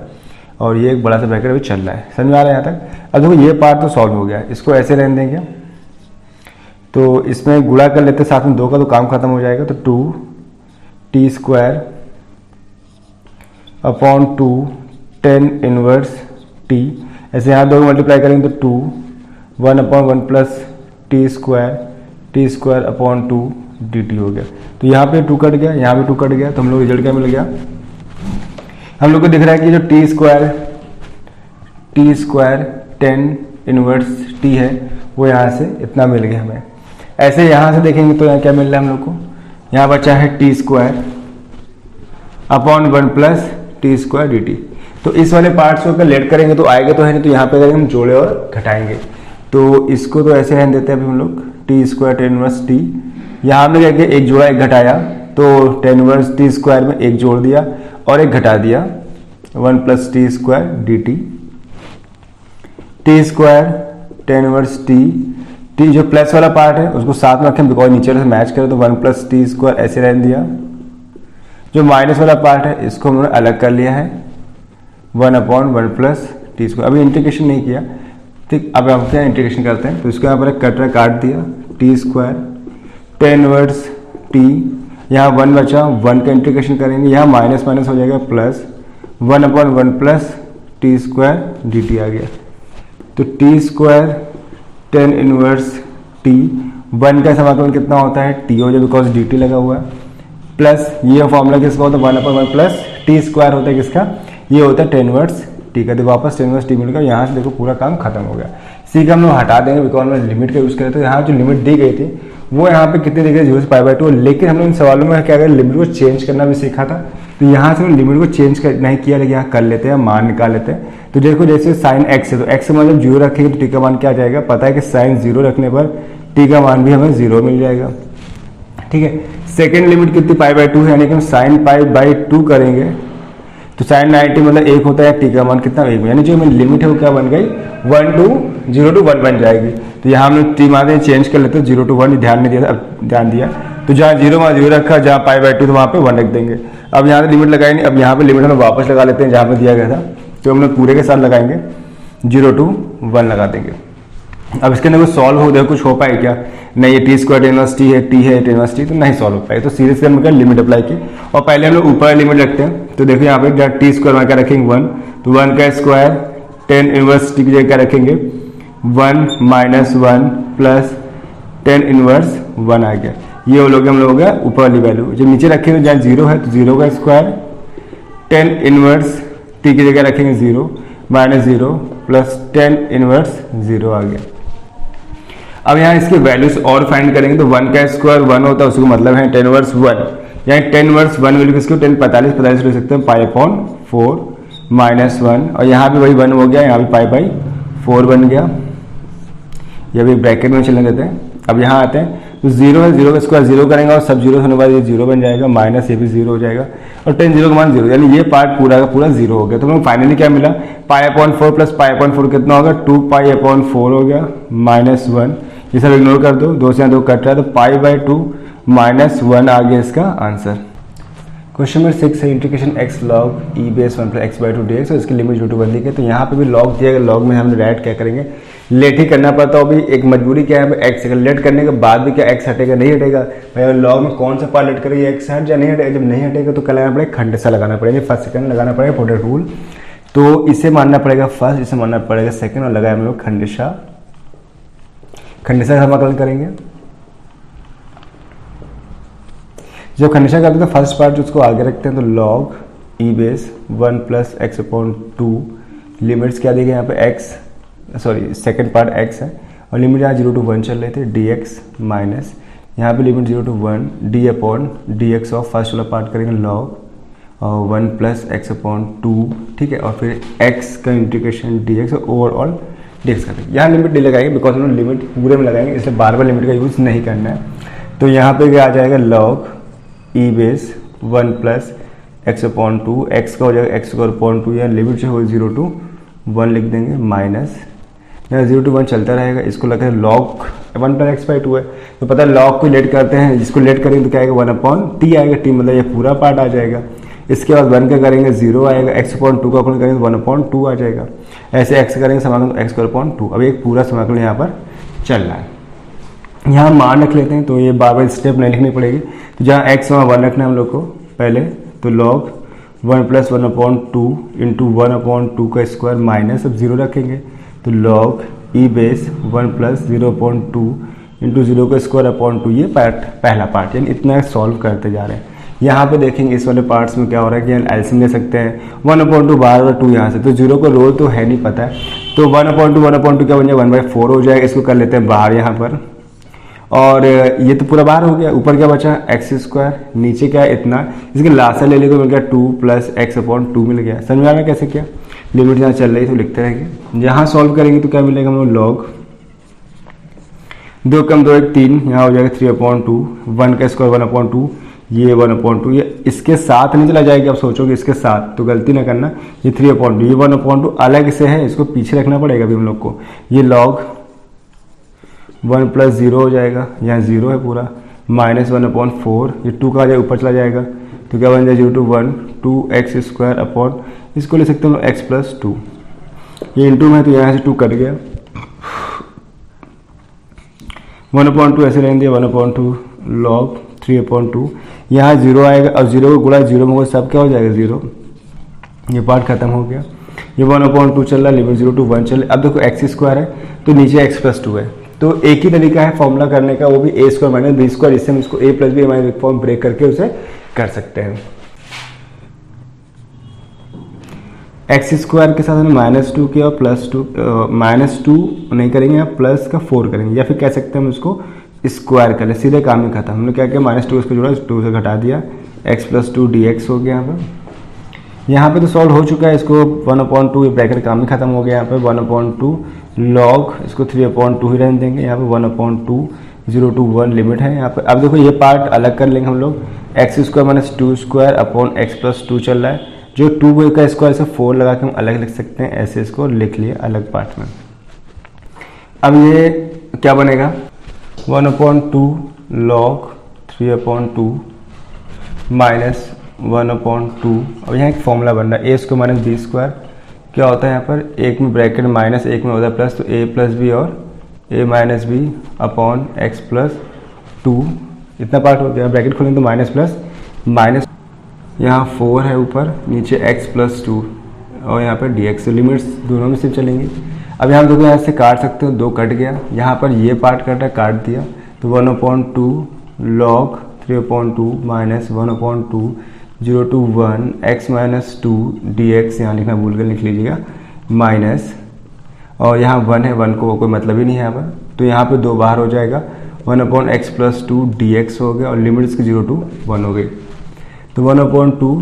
और ये एक बड़ा सा ब्रैकेट अभी चल रहा है। समझ में आ रहा है यहाँ तक? अब देखो ये पार्ट तो सॉल्व हो गया, इसको ऐसे रहने देंगे तो इसमें गुणा कर लेते साथ में 2 का तो काम खत्म हो जाएगा। तो 2 T square upon 2 tan inverse T, ऐसे यहाँ 2 मल्टीप्लाई करेंगे तो 2 1/1 plus T square upon 2 D T हो गया। तो यहाँ पे 2 कट गया, यहाँ पे 2 कट गया, तो हम लोग रिजल्ट क्या मिल गया? हम लोग को दिख रहा है कि जो T square tan inverse T है वो यहाँ से इतना मिल गया हमें। ऐसे यहाँ से देखेंगे तो यहाँ क्या मिल रहा है हम लोग को? यहाँ बचा है T square upon 1 plus T square D T. तो इस वाले पार्ट्स को अगर लेट करेंगे तो आएगा तो है नहीं, तो यहाँ पे करेंगे हम जोड़े और घटाएंगे। तो इसको तो ऐसे रहने देते हैं अभी हम लोग, T square tan inverse T, यहाँ में जाके एक जोड़ा एक घटाया तो tan इनवर्स टी स्क्वायर में एक जोड़ दिया और एक घटा दिया 1 plus T square D T. T square tan inverse T जो प्लस वाला पार्ट है उसको साथ में रखें बिकॉज नीचे से मैच करें तो 1 प्लस टी स्क्वायर ऐसे रहने दिया। जो माइनस वाला पार्ट है इसको हमने अलग कर लिया है 1/1 प्लस टी स्क्वायर। अभी इंटीग्रेशन नहीं किया, ठीक। अब हम क्या इंटीग्रेशन करते हैं तो इसको यहाँ पर कटरा काट दिया, T square tan inverse T, यहाँ 1 बचा, 1 का इंटीग्रेशन करेंगे, यहाँ माइनस माइनस हो जाएगा plus 1/1 plus T square D T आ गया। तो T square tan inverse T, 1 का समाकलन कितना होता है? टी हो जाए बिकॉज डी टी लगा हुआ है, प्लस ये फॉर्मूला किसका होता है? 1/1 प्लस टी स्क्वायर होता है किसका? ये होता है tan इनवर्स टी का। तो वापस tan इनवर्स टी मिल गया, यहाँ से देखो पूरा काम खत्म हो गया। सी का हम लोग हटा देंगे बिकॉज हमने लिमिट का यूज करें, तो यहाँ जो लिमिट दी गई थी वो यहाँ पे कितनी दी गई? 0 से π/2। लेकिन हम लोग इन सवालों में क्या करें, लिमिट को चेंज करना भी सीखा था, तो यहाँ से हम लिमिट को चेंज नहीं किया, लेकिन यहाँ कर लेते हैं, मान निकाल लेते हैं। तो देखो जैसे साइन एक्स है तो एक्स का मतलब 0 रखेंगे तो टी का मान क्या आ जाएगा? पता है कि साइन 0 रखने पर टी का मान भी हमें 0 मिल जाएगा, ठीक है। सेकेंड लिमिट कितनी? π/2 है, यानी कि हम साइन π/2 करेंगे तो साइन 90 मतलब 1 होता है, टी का मान कितना? 1, यानी जो हमें लिमिट है वो क्या बन गई? 0 to 1 बन जाएगी। तो यहाँ हम लोग टी मान चेंज कर लेते हैं, 0 to 1 ध्यान नहीं दिया, अब ध्यान दिया। तो जहाँ 0 वहाँ 0 रखा, जहाँ π/2 तो वहाँ पे 1 रख देंगे। अब यहाँ पे लिमिट लगाई नहीं, अब यहाँ पे लिमिट हम वापस लगा लेते हैं जहाँ पे दिया गया था, तो हम लोग पूरे के साथ लगाएंगे 0 to 1 लगा देंगे। अब इसके अंदर कुछ सॉल्व हो देखो, कुछ हो पाए क्या? नहीं, ये T square tan inverse T है, टी है tan इनवर्स टी, तो नहीं सॉल्व हो पाए। तो सीरीज के अंदर लिमिट अप्लाई की और पहले हम लोग ऊपर लिमिट रखते हैं। तो देखो यहाँ पे जहाँ टी स्क्वायर वहाँ क्या रखेंगे 1, तो 1 का स्क्वायर tan इनवर्स टी की जगह क्या रखेंगे 1 - 1 प्लस tan इनवर्स 1 आ गया। ये हो गया हम लोग हो गया ऊपर वाली वैल्यू। जब नीचे रखेंगे जहाँ 0 है तो 0 का स्क्वायर tan इनवर्स टी की जगह रखेंगे 0 - 0 प्लस tan इनवर्स 0 आ गया। अब यहाँ इसके वैल्यूज और फाइंड करेंगे तो 1 का स्क्वायर 1 होता है, उसका मतलब है tan इनवर्स 1, यानी tan इनवर्स 1 वैल्यू किसको 10 45 ले सकते हैं π/4 -1, और यहाँ भी वही 1 हो गया, यहाँ भी π/4 बन गया। ये भी ब्रैकेट में चलने देते हैं। अब यहाँ आते हैं तो 0 है, 0 का स्क्वायर 0 करेंगे और सब 0 होने के बाद ये 0 बन जाएगा, माइनस ये भी 0 हो जाएगा और tan 0 का मान 0, यानी ये पार्ट पूरा का पूरा 0 हो गया। तो हमें फाइनली क्या मिला? π/4 प्लस π/4 कितना होगा? 2π/4 हो गया -1। ये सब इग्नोर कर दो, 2 से 2 कट रहा है, तो π/2 -1 आ गया इसका आंसर। क्वेश्चन नंबर 6 है integration x log e base 1 plus x/2 dx और इसकी लिमिट 0 to 1 दी है। तो यहाँ पे भी लॉग दिया गया, लॉग में हम डायरेक्ट क्या करेंगे, लेट ही करना पड़ता है। अभी एक मजबूरी क्या है, x लेट करने के बाद भी क्या x हटेगा नहीं हटेगा? भाई लॉग में कौन सा पार्ट लेट करेगा, x हट या नहीं हटेगा? जब नहीं हटेगा तो क्या लगाना पड़ेगा? खंडसा लगाना पड़ेगा, फर्स्ट सेकंड लगाना पड़ेगा फोर्डेड रूल। तो इसे मानना पड़ेगा फर्स्ट, इसे मानना पड़ेगा सेकंड, और लगाए हम लोग खंडसा का समाकलन करेंगे। जब खंडसा करते हैं तो फर्स्ट पार्ट जो उसको आगे रखते हैं, तो लॉग ई बेस 1 प्लस x/2 लिमिट्स क्या दी गई यहाँ पे x, sorry second part x है और लिमिट यहाँ 0 to 1 चल रहे थे dx माइनस यहाँ पे limit 0 to 1 d/dx of first वाला पार्ट करेंगे लॉग और 1 प्लस एक्स अपॉन 2, ठीक है, और फिर x का इंटीग्रेशन dx और ओवरऑल dx करते हैं। यहाँ लिमिट नहीं लगाएंगे बिकॉज हम लोग लिमिट पूरे में लगाएंगे, इसलिए बार बार लिमिट का यूज़ नहीं करना है। तो यहाँ पे क्या आ जाएगा log e base 1 plus x upon 2, x का हो जाएगा एक्स स्क्वायर अपॉन 2, या लिमिट जो हो 0 to 1 लिख देंगे, माइनस यहाँ 0 to 1 चलता रहेगा। इसको लगता है log 1 प्लस एक्स बाई 2 है, तो पता है log को लेट करते हैं, जिसको लेट करेंगे तो क्या आएगा 1 अपॉन t आएगा, t मतलब ये पूरा पार्ट आ जाएगा। इसके बाद 1 का करेंगे 0 आएगा, x अपॉन 2 का अपन करेंगे तो 1 अपॉन 2 आ जाएगा। ऐसे x करेंगे समाकलन तो एक्स स्क्वायर अपॉन 2। अब एक पूरा समाकलन यहाँ पर चल रहा है, यहाँ मान रख लेते हैं, तो ये बार बार स्टेप नहीं लिखनी पड़ेगी। तो जहाँ x और 1 रखना है हम लोग को पहले, तो log 1 plus 1 upon 2 into 1 upon 2 का स्क्वायर माइनस, अब 0 रखेंगे तो log e base 1 plus 0 upon 2 into 0 का स्क्वायर अपॉन 2, ये पार्ट पहला पार्ट, यानी इतना सॉल्व करते जा रहे हैं। यहाँ पे देखेंगे इस वाले पार्ट्स में क्या हो रहा है कि एलसीएम ले सकते हैं, 1 अपॉन 2 बार 2 यहाँ से, तो 0 को रोल तो है नहीं पता है, तो 1 अपॉन 2 क्या बन जाएगा 1/4 हो जाएगा। इसको कर लेते हैं बाहर यहाँ पर, और ये तो पूरा बाहर हो गया। ऊपर क्या बचा एक्स स्क्वायर, नीचे क्या है इतना, इसके लासा ले लेते तो मिल गया 2 प्लस एक्स अपॉन 2 मिल गया। समझ में आ रहा है कैसे क्या, लिमिट जहाँ चल रही है तो लिखते रहेंगे। जहाँ सॉल्व करेंगे तो क्या मिलेगा हम लोग log 2 कम 2 1 3, यहाँ हो जाएगा 3 अपॉन 2, 1 का स्क्वायर 1 अपॉन 2, ये 1 अपॉन 2, ये इसके साथ नहीं चला जाएगा। आप सोचोगे इसके साथ तो गलती ना करना, ये 3 अपॉन 2, ये 1 अपॉन 2 अलग से है, इसको पीछे रखना पड़ेगा अभी हम लोग को। ये log 1 प्लस 0 हो जाएगा, यहाँ 0 है पूरा, माइनस 1 अपॉन 4, ये 2 का आ जाएगा ऊपर चला जाएगा, तो क्या बन जाएगा 0 to 1 2x स्क्वायर अपॉन, इसको ले सकते हैं x प्लस 2, ये इंटू में है तो यहाँ से 2 कट गया, 1 अपॉन 2 ऐसे रहने दिया, 1 अपॉन 2 log 3 अपॉन 2, यहाँ 0 आएगा, और 0 को गुणा 0 में सब क्या हो जाएगा 0, ये पार्ट खत्म हो गया। ये 1 अपॉन 2 चल रहा है, लिमिट 0 to 1 चल। अब देखो एक्स स्क्वायर है तो नीचे x प्लस 2 है, तो एक ही तरीका है फॉर्मूला करने का, वो भी A square minus B square, इससे हम इसको a plus B minus form break करके उसे कर सकते हैं। एक्स स्क्वायर के साथ हमने -2 किया और +2, -2 नहीं करेंगे, या प्लस का 4 करेंगे, या फिर कह सकते हैं हम उसको स्क्वायर करें, सीधे काम ही खत्म। हमने क्या किया -2 इसको जोड़ा, 2 से घटा दिया, x प्लस 2 dx हो गया। यहाँ पे तो सॉल्व हो चुका है, इसको 1 अपॉन 2 ब्रैकेट काम ही खत्म हो गया। यहाँ पे 1 अपॉन 2 log, इसको 3 अपॉन 2 ही रहने देंगे। यहाँ पे 1 अपॉन 2 0 to 1 लिमिट है यहाँ पे। अब देखो ये पार्ट अलग कर लेंगे हम लोग, x square minus 2 square upon X plus 2 चल रहा है, जो 2 का स्क्वायर से 4 लगा के हम अलग लिख सकते हैं, ऐसे इसको लिख लिए अलग पार्ट में। अब ये क्या बनेगा 1 upon 2 log 3 upon 2 minus 1 upon 2। अब यहाँ एक फॉर्मूला बन रहा है, ए स्क्वायर माइनस बी स्क्वायर, क्या होता है यहाँ पर एक में ब्रैकेट माइनस एक में होता है प्लस, तो ए प्लस बी और A minus B upon X plus 2, इतना पार्ट हो गया। ब्रैकेट खोलेंगे तो माइनस प्लस माइनस, यहाँ 4 है ऊपर, नीचे x प्लस 2 और यहाँ पर डी एक्स, लिमिट्स दोनों में सिर्फ चलेंगी। अब यहाँ देखो यहाँ से काट सकते हो, 2 कट गया, यहाँ पर ये पार्ट कटा काट दिया, तो 1 upon 2 log 3 upon 2 minus 1 upon 2 0 to 1 x minus 2 D x, यहाँ लिखना भूल कर लिख लीजिएगा, माइनस, और यहाँ 1 है, 1 को कोई मतलब ही नहीं है यहाँ पर, तो यहाँ पे 2 बाहर हो जाएगा, 1 upon X plus 2 D x हो गया, और लिमिट इसकी 0 to 1 हो गई। तो 1 upon 2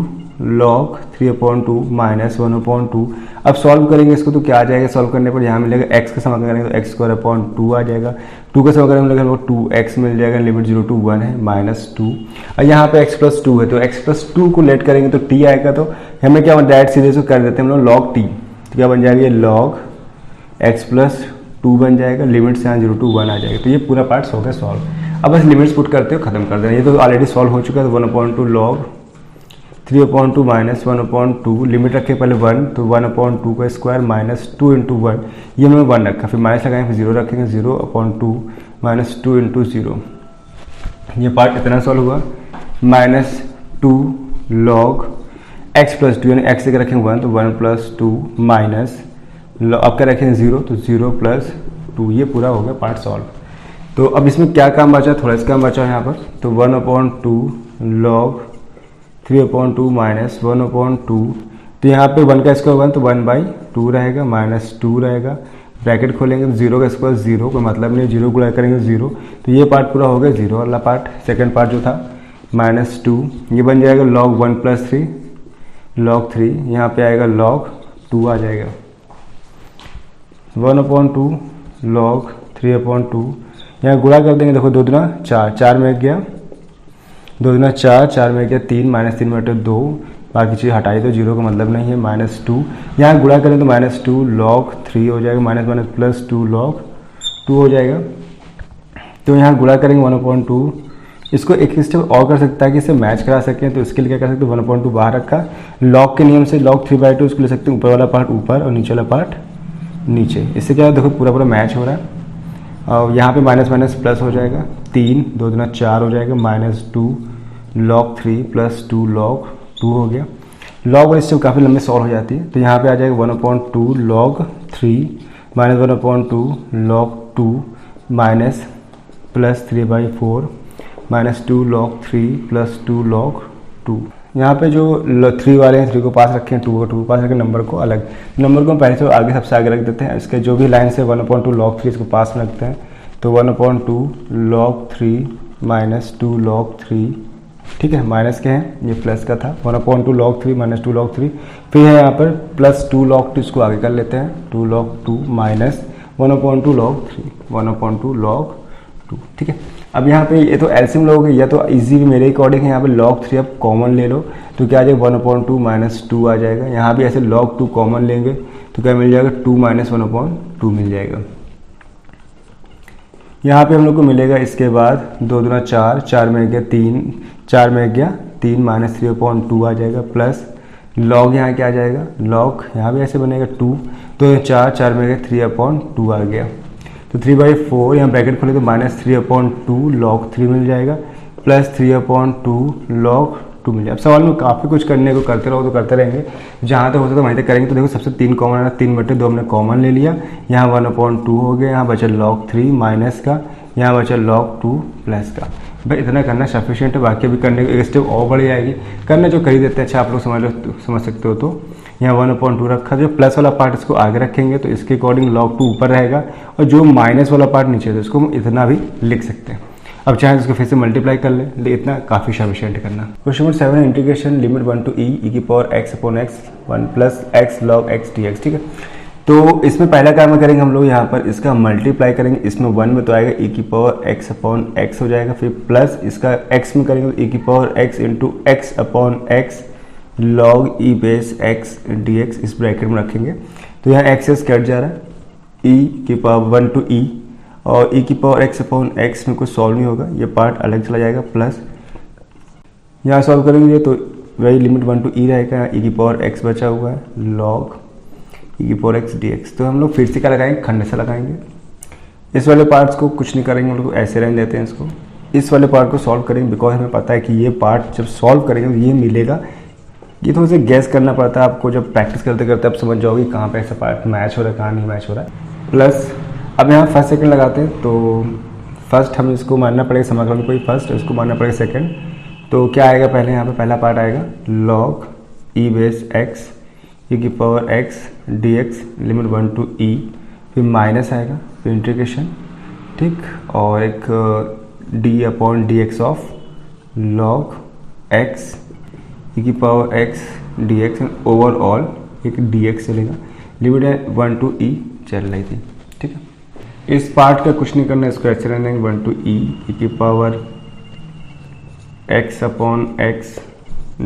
log 3 upon 2 minus 1 upon 2। अब सॉल्व करेंगे इसको तो क्या आ जाएगा, सॉल्व करने पर यहाँ मिलेगा x का समाकलन करेंगे तो एक्स स्क्वायर अपॉन 2 आ जाएगा, 2 का समाकलन मिलेगा हमको 2x मिल जाएगा, लिमिट 0 to 1 है, माइनस 2, और यहाँ पे x प्लस 2 है, तो x प्लस 2 को लेट करेंगे तो t आएगा, तो हमें क्या डायरेक्ट सीधे से कर देते हैं हम लोग log t, तो क्या बन जाएगा ये log x प्लस 2 बन जाएगा, लिमिट से यहाँ 0 to 1 आ जाएगा। तो ये पूरा पार्ट हो गया सॉल्व। अब बस लिमिट्स पुट करते हो खत्म कर देना, ये तो ऑलरेडी सॉल्व हो चुका है। तो 1 upon 2 log 3 upon 2 minus 1 upon 2, limit रखे पहले 1, तो 1 अपॉन 2 का स्क्वायर माइनस 2 इंटू 1, ये हमने 1 रखा, फिर माइनस लगाएंगे, फिर 0 रखेंगे, 0 अपॉन 2 माइनस 2 इंटू 0, ये पार्ट इतना सॉल्व हुआ। माइनस 2 log x प्लस 2, यानी x से रखेंगे 1, तो 1 प्लस 2 माइनस, अब क्या रखेंगे 0, तो 0 प्लस 2, ये पूरा हो गया पार्ट सॉल्व। तो अब इसमें क्या काम बचा, थोड़ा सा काम बचा यहाँ पर, तो 1 upon 2 log 3 upon 2 minus 1 upon 2, तो यहाँ पे 1 का स्क्वायर 1, तो 1/2 रहेगा, माइनस 2 रहेगा, ब्रैकेट खोलेंगे तो 0 का स्क्वायर 0, कोई मतलब नहीं, 0 गुणा करेंगे 0, तो ये पार्ट पूरा हो गया 0 वाला पार्ट। सेकंड पार्ट जो था -2, ये बन जाएगा log 1 प्लस 3 log 3, यहाँ पे आएगा log 2 आ जाएगा, 1/2 log 3/2। यहाँ गुणा कर देंगे, देखो 2 दूना 4, 4 में गया 2 दूना 4, 4 में गया 3, -3/2, बाकी चीज़ हटाई तो 0 का मतलब नहीं है, -2। यहाँ गुणा करें तो -2 log 3 हो जाएगा, +2 log 2 हो जाएगा। तो यहाँ गुणा करेंगे 1/2। इसको एक स्टेप और कर सकता है कि इसे मैच करा सकें, तो इसके लिए क्या कर सकते हैं, 1/2 बाहर रखा, लॉग के नियम से log 3/2 इसको ले सकते हैं, ऊपर वाला पार्ट ऊपर और नीचे वाला पार्ट नीचे। इससे क्या है, देखो पूरा पूरा मैच हो रहा है। और यहाँ पे माइनस माइनस प्लस हो जाएगा, 3 2 दूना 4 हो जाएगा, -2 log 3 +2 log 2 हो गया। log 1 इससे काफ़ी लंबे सॉल्व हो जाती है, तो यहाँ पे आ जाएगा 1/2 log 3 -1/2 log 2 minus +3/4 -2 log 3 +2 log 2। यहाँ पे जो 3 वाले हैं 3 को पास रखें, 2 को पास रखें, नंबर को अलग, नंबर को हम पहले से आगे सबसे आगे रख देते हैं। इसके जो भी लाइन से 1/2 log 3 इसको पास में रखते हैं, तो 1/2 log 3 -2 log 3, ठीक है, माइनस के हैं, ये प्लस का था, 1/2 log 3 -2 log 3। फिर है यहाँ पर +2 log 2, इसको आगे कर लेते हैं, 2 log 2 माइनस 1/2 log 3, 1/2 log 2, ठीक है। अब यहाँ पे ये तो एलसीएम लोगे, या तो इजी मेरे अकॉर्डिंग है, यहाँ पे log 3 अब कॉमन ले लो, तो क्या आ जाएगा 1/2 -2 आ जाएगा। यहाँ भी ऐसे log 2 कॉमन लेंगे तो क्या मिल जाएगा, 2 - 1/2 मिल जाएगा। यहाँ पे हम लोग को मिलेगा, इसके बाद 2 दूना 4, 4 में गया 3, 4 में गया 3 -3/2 आ जाएगा, प्लस log यहाँ क्या आ जाएगा, log यहाँ भी ऐसे बनेगा 2, तो 4, 4 में गया 3/2 आ गया, तो 3/4 यहाँ ब्रैकेट खोले तो -3/2 log 3 मिल जाएगा, प्लस 3/2 log 2 मिल जाएगा। अब सवाल में काफ़ी कुछ करने को करते रहो तो करते रहेंगे, जहाँ तक हो सकता है वहीं तक करेंगे। तो देखो सबसे 3 कॉमन है, 3/2 हमने कॉमन ले लिया, यहाँ 1/2 हो गया, यहाँ बचा log 3 माइनस का, यहाँ बचा log 2 प्लस का। भाई इतना करना सफिशिएंट है, बाकी अभी करने एक स्टेप और बढ़ जाएगी, करना जो कर ही देते हैं। अच्छा आप लोग समझ सकते हो, तो यहाँ 1/2 रखा, जो प्लस वाला पार्ट इसको आगे रखेंगे तो इसके अकॉर्डिंग log 2 ऊपर रहेगा, और जो माइनस वाला पार्ट नीचे है तो इसको हम इतना भी लिख सकते हैं। अब चाहे इसको फिर से मल्टीप्लाई कर लें, लेकिन इतना काफ़ी सफिशिएंट करना। Question number 7 integration limit 1 to e⁻x/x 1 + x log x dx, ठीक है। तो इसमें पहला काम करेंगे हम लोग, यहाँ पर इसका मल्टीप्लाई करेंगे, इसमें 1 में तो आएगा e⁻x/x हो जाएगा, फिर प्लस इसका x में करेंगे तो e⁻x × x/x log e⁻x dx इस ब्रैकेट में रखेंगे। तो यहाँ x कट जा रहा है, e⁻1 to e, और e⁻x/x में कुछ सॉल्व नहीं होगा, ये पार्ट अलग चला जाएगा, प्लस यहाँ सॉल्व करेंगे तो वही लिमिट 1 to e रहेगा, e⁻x बचा हुआ है log e⁻x dx। तो हम लोग फिर से क्या लगाएंगे, खंड से लगाएंगे। इस वाले पार्ट्स को कुछ नहीं करेंगे, हम लोग ऐसे रहने देते हैं इसको। इस वाले पार्ट को सॉल्व करेंगे, बिकॉज हमें पता है कि ये पार्ट जब सॉल्व करेंगे तो ये मिलेगा। ये थोड़ा सा गैस करना पड़ता है आपको, जब प्रैक्टिस करते करते आप समझ जाओगे कहाँ पे ऐसा पार्ट मैच हो रहा है, कहाँ नहीं मैच हो रहा है। प्लस अब यहाँ फर्स्ट सेकंड लगाते हैं, तो फर्स्ट हम इसको मानना पड़ेगा, समाकलन में कोई फर्स्ट है उसको मानना पड़ेगा सेकंड। तो क्या आएगा, पहले यहाँ पे पहला पार्ट आएगा log e⁻x e⁻x dx limit 1 to e, फिर माइनस आएगा, फिर इंटीग्रेशन, ठीक, और एक d/dx of log x e⁻x dx overall एक dx चलेगा, लिमिट है 1 to e चल रही थी, ठीक है। इस पार्ट का कुछ नहीं करना, इसको ऐसे रहने देंगे 1 to e e⁻x/x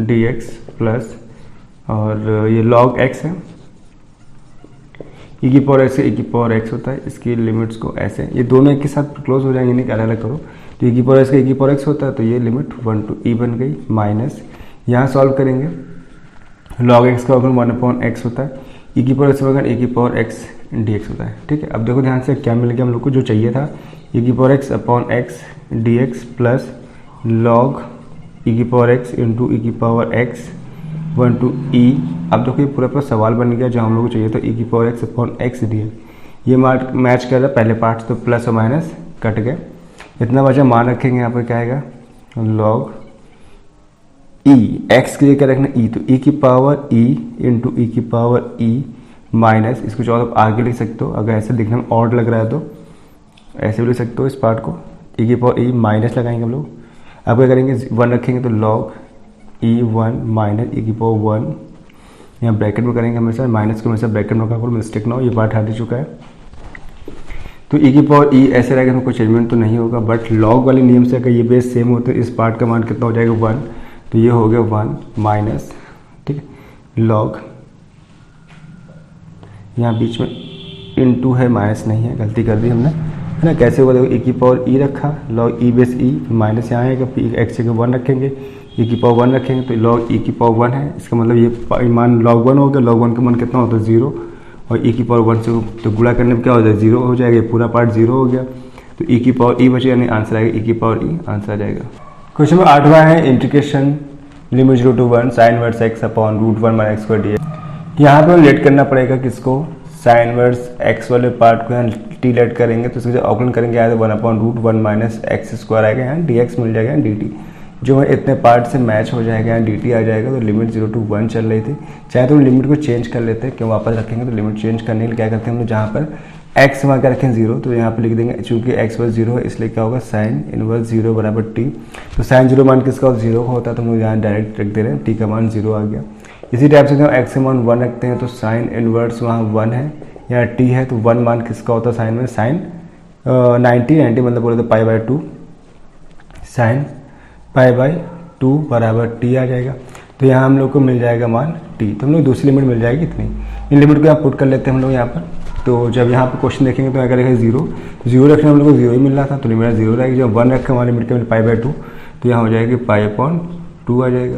dx plus, और ये log x है, e⁻x होता है, इसकी लिमिट्स को ऐसे, ये दोनों एक के साथ क्लोज हो जाएंगे, नहीं अलग अलग करो। तो e⁻x होता है, तो ये लिमिट 1 to e बन गई, माइनस यहाँ सॉल्व करेंगे, log x का अगर 1/x होता है, e⁻x dx होता है, ठीक है। अब देखो ध्यान से क्या मिल गया हम लोग को, जो चाहिए था e⁻x/x dx plus log e⁻x × e⁻x 1 to e। अब देखो ये पूरा पूरा सवाल बन गया, जो हम लोग को चाहिए था e⁻x/x dx, ये मैच कर रहा है पहले पार्ट, तो प्लस और माइनस कट गए, इतना बचा मान रखेंगे। यहाँ पर क्या आएगा, log e, x के लिए क्या रखना e, तो e⁻e × e माइनस, इसको चाहो तो आगे लिख सकते हो, अगर ऐसे दिखने में ऑड लग रहा है तो ऐसे भी लिख सकते हो। इस पार्ट को e⁻e माइनस लगाएंगे हम लोग, अब क्या करेंगे 1 रखेंगे, तो log e1 माइनस e⁻1 यहाँ ब्रैकेट में करेंगे हमेशा, माइनस को हमेशा ब्रैकेट में करो, मिस्टेक ना हो, ये पार्ट हट चुका है। तो e की पावर e ऐसे रहेगा, इसमें कोई चेंजमेंट तो नहीं होगा, बट लॉग वाले नियम से अगर ये बेस सेम हो तो इस पार्ट का मान कितना हो जाएगा 1, तो ये हो गया 1 माइनस, ठीक है, लॉग, यहाँ बीच में इनटू है, माइनस नहीं है, गलती कर दी हमने, है ना। कैसे होगा देखो, e की पावर e रखा, log e base e, minus यहाँ आएगा, x के 1 रखेंगे, e की पावर 1 रखेंगे, तो लॉग e की पावर 1 है, इसका मतलब ये मान log 1 हो गया, log 1 का मान कितना होता है 0, और e की पावर 1 से तो गुणा करने में क्या हो जाएगा 0 हो जाएगा, ये पूरा पार्ट 0 हो गया, तो e की पावर e बचे, यानी आंसर आएगा e की पावर e, आंसर आ जाएगा। क्वेश्चन नंबर 8वां है integration limit 0 to 1 sine verse x upon root 1 minus x square dx। यहाँ पे लेट करना पड़ेगा किसको, साइन वर्स x वाले पार्ट को यहाँ t लेट करेंगे, तो इसको जब अवकलन करेंगे आया तो 1 upon root 1 minus X square आएगा, यहाँ dx मिल जाएगा, यहाँ dt जो है इतने पार्ट से मैच हो जाएगा, यहाँ dt आ जाएगा। तो लिमिट 0 to 1 चल रही थी, चाहे तो लिमिट को चेंज कर लेते हैं, क्यों वापस रखेंगे, तो लिमिट चेंज करने के लिए क्या करते हैं हम लोग, जहाँ पर x वहाँ का रखें 0, तो यहाँ पर लिख देंगे, चूंकि x वर्स 0 है इसलिए क्या होगा, साइन इनवर्स 0 बराबर t, तो साइन 0 मान किसका 0 का होता है, तो हम लोग यहाँ डायरेक्ट रख दे रहे हैं, t का मान 0 आ गया। इसी टाइप से हम x का मान 1 रखते हैं, तो साइन इनवर्स वहाँ 1 है, यहाँ t है, तो 1 मान किसका होता है साइन में, साइन 90 मतलब बोले तो पाई बाई 2, साइन पाई बाई 2 बराबर t आ जाएगा। तो यहाँ हम लोग को मिल जाएगा मान t, तो हम लोग दूसरी लिमिट मिल जाएगी इतनी। इन लिमिट को यहाँ पुट कर लेते हैं हम लोग यहाँ पर, तो जब यहाँ पर क्वेश्चन देखेंगे तो यहाँ करेगा 0 रखने हम लोग को 0 ही मिल रहा था, तो लिमिट 0 रहेगी। जब 1 रखे हमारे लिमिट के पाई बाई 2, तो यहाँ हो जाएगी पाई अपॉन 2 आ जाएगा।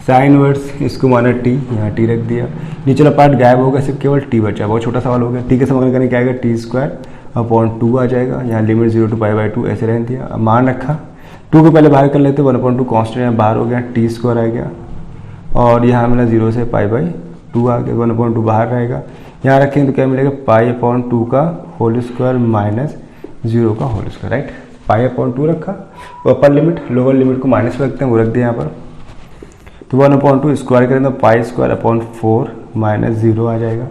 साइन वर्स इसको माना t, यहाँ t रख दिया, नीचे वाला पार्ट गायब होगा, सिर्फ केवल t बचा, बहुत छोटा सवाल हो गया। t के समाकलन करने क्या आएगा, t स्क्वायर अपॉन 2 आ जाएगा, यहाँ लिमिट 0 to पाई बाई 2 ऐसे रहने दिया। अब मान रखा, 2 को पहले बाहर कर लेते, 1/2 कॉन्स्टेंट यहाँ बाहर हो गया, t स्क्वायर आ गया, और यहाँ मिला 0 से पाई बाई 2 आ गया, 1/2 बाहर रहेगा, यहाँ रखेंगे तो क्या मिलेगा, पाई अपॉन 2 का होल स्क्वायर माइनस 0 का whole square, right. Pi upon 2 रखा, अपर लिमिट लोअर लिमिट को माइनस में रखते हैं, वो रख दिया यहाँ पर, तो 1/2 स्क्वायर करें तो पाई स्क्वायर अपॉन 4 माइनस 0 आ जाएगा,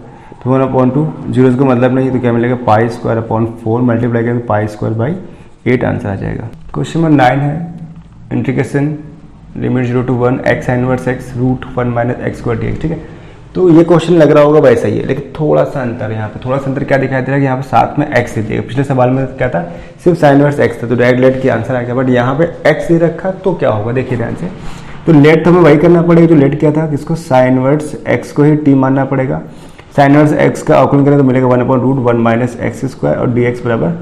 तो 1/2 0 का मतलब नहीं है, तो क्या मिलेगा, पाई स्क्वायर अपॉन 4 मल्टीप्लाई करें तो पाई स्क्वायर बाई 8 आंसर आ जाएगा। क्वेश्चन नंबर 9 है integration limit 0 to 1 x inverse x root 1 minus X square dx, ठीक है। तो ये क्वेश्चन लग रहा होगा वैसा ही है, लेकिन थोड़ा सा अंतर है यहाँ पे, थोड़ा सा अंतर क्या दिखाई दे रहा है कि यहाँ पे साथ में x दे दिया, पिछले सवाल में क्या था, सिर्फ साइन इनवर्स x था, तो डायरेक्ट लेट की आंसर आ गया, बट यहाँ पे x दे रखा तो क्या होगा, देखिए ध्यान से, तो लेट तो हमें वही करना पड़ेगा जो लेट क्या था, किसको, साइन इनवर्स x को ही t मानना पड़ेगा। साइन इनवर्स x का अवकलन करें तो मिलेगा 1/√1 माइनस एक्स स्क्वायर, और dx बराबर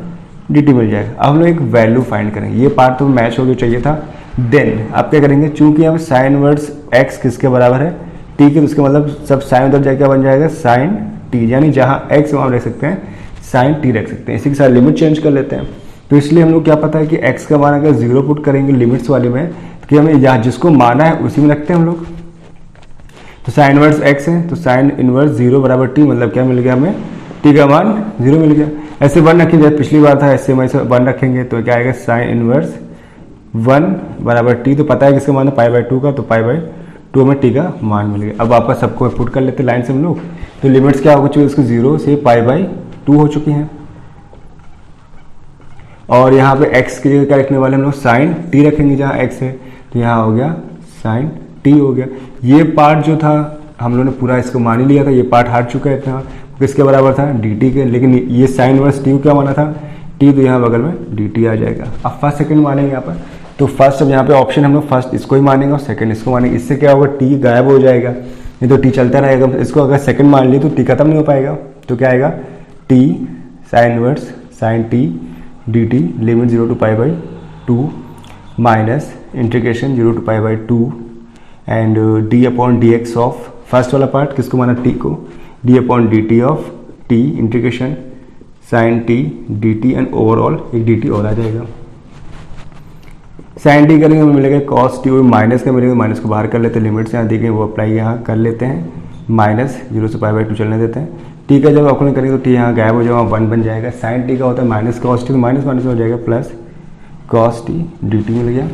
dt मिल जाएगा। अब हम लोग एक वैल्यू फाइंड करेंगे, ये पार्ट तो मैच हो गया चाहिए था। देन आप क्या करेंगे, चूंकि यहाँ पे साइन इनवर्स x किसके बराबर है, t के, तो उसका मतलब सब साइन उधर जाकर बन जाएगा साइन t, यानी जहाँ x वहाँ रख सकते हैं साइन t रख सकते हैं, इसी के साथ लिमिट चेंज कर लेते हैं। तो इसलिए हम लोग क्या पता है कि x का मान अगर 0 पुट करेंगे लिमिट्स वाले में, तो कि हमें यहाँ जिसको माना है उसी में रखते हैं हम लोग। तो साइन इनवर्स x है, तो साइन इनवर्स 0 बराबर t, मतलब क्या मिल गया हमें, t का मान 0 मिल गया। ऐसे 1 रखेंगे, पिछली बार था ऐसे हम ऐसे 1 रखेंगे, तो क्या आएगा, साइन इनवर्स 1 बराबर t, तो पता है किसका मान है, पाई बाई 2 का, तो पाई बाई 2 में t का मान मिल गया। अब वापस सबको पुट कर लेते लाइन से हम लोग, तो लिमिट्स क्या हो चुकी है, इसको 0 से पाई बाई 2 हो चुकी हैं, और यहाँ पे x की जगह क्या रखने वाले हम लोग, साइन t रखेंगे जहाँ x है, तो यहाँ हो गया साइन t हो गया। ये पार्ट जो था हम लोगों ने पूरा इसको मान ही लिया था, ये पार्ट हट चुका है इतना, किसके बराबर था, dt के, लेकिन ये साइन इनवर्स t क्या माना था, t, तो यहाँ बगल में dt आ जाएगा। अब फर्स्ट सेकंड मानेंगे यहाँ पर, तो फर्स्ट अब यहाँ पे ऑप्शन हम लोग फर्स्ट इसको ही मानेंगे और सेकंड इसको मानेंगे, इससे क्या होगा, t गायब हो जाएगा, नहीं तो t चलता रहेगा। इसको अगर सेकंड मान ली तो t खत्म नहीं हो पाएगा, तो क्या आएगा, t sine inverse sine t dt limit 0 to pi by 2 minus integration 0 to pi by 2 and d upon dx of first वाला पार्ट किसको माना, t को, d upon dt of t integration sine t dt and overall एक dt और आ जाएगा। Sign t करेंगे हमें मिलेगा कॉस t, और माइनस का मिलेगा, माइनस को बाहर कर लेते हैं, लिमिट्स यहाँ देखें वो अप्लाई यहाँ कर लेते हैं, माइनस 0 से पाई बाई 2 चलने देते हैं। t का जब अवकलन करेंगे तो t यहाँ गायब हो जाएगा, 1 बन जाएगा। साइन t का होता है माइनस कॉस t, तो माइनस माइनस हो जाएगा प्लस कॉस t dt मिल गया।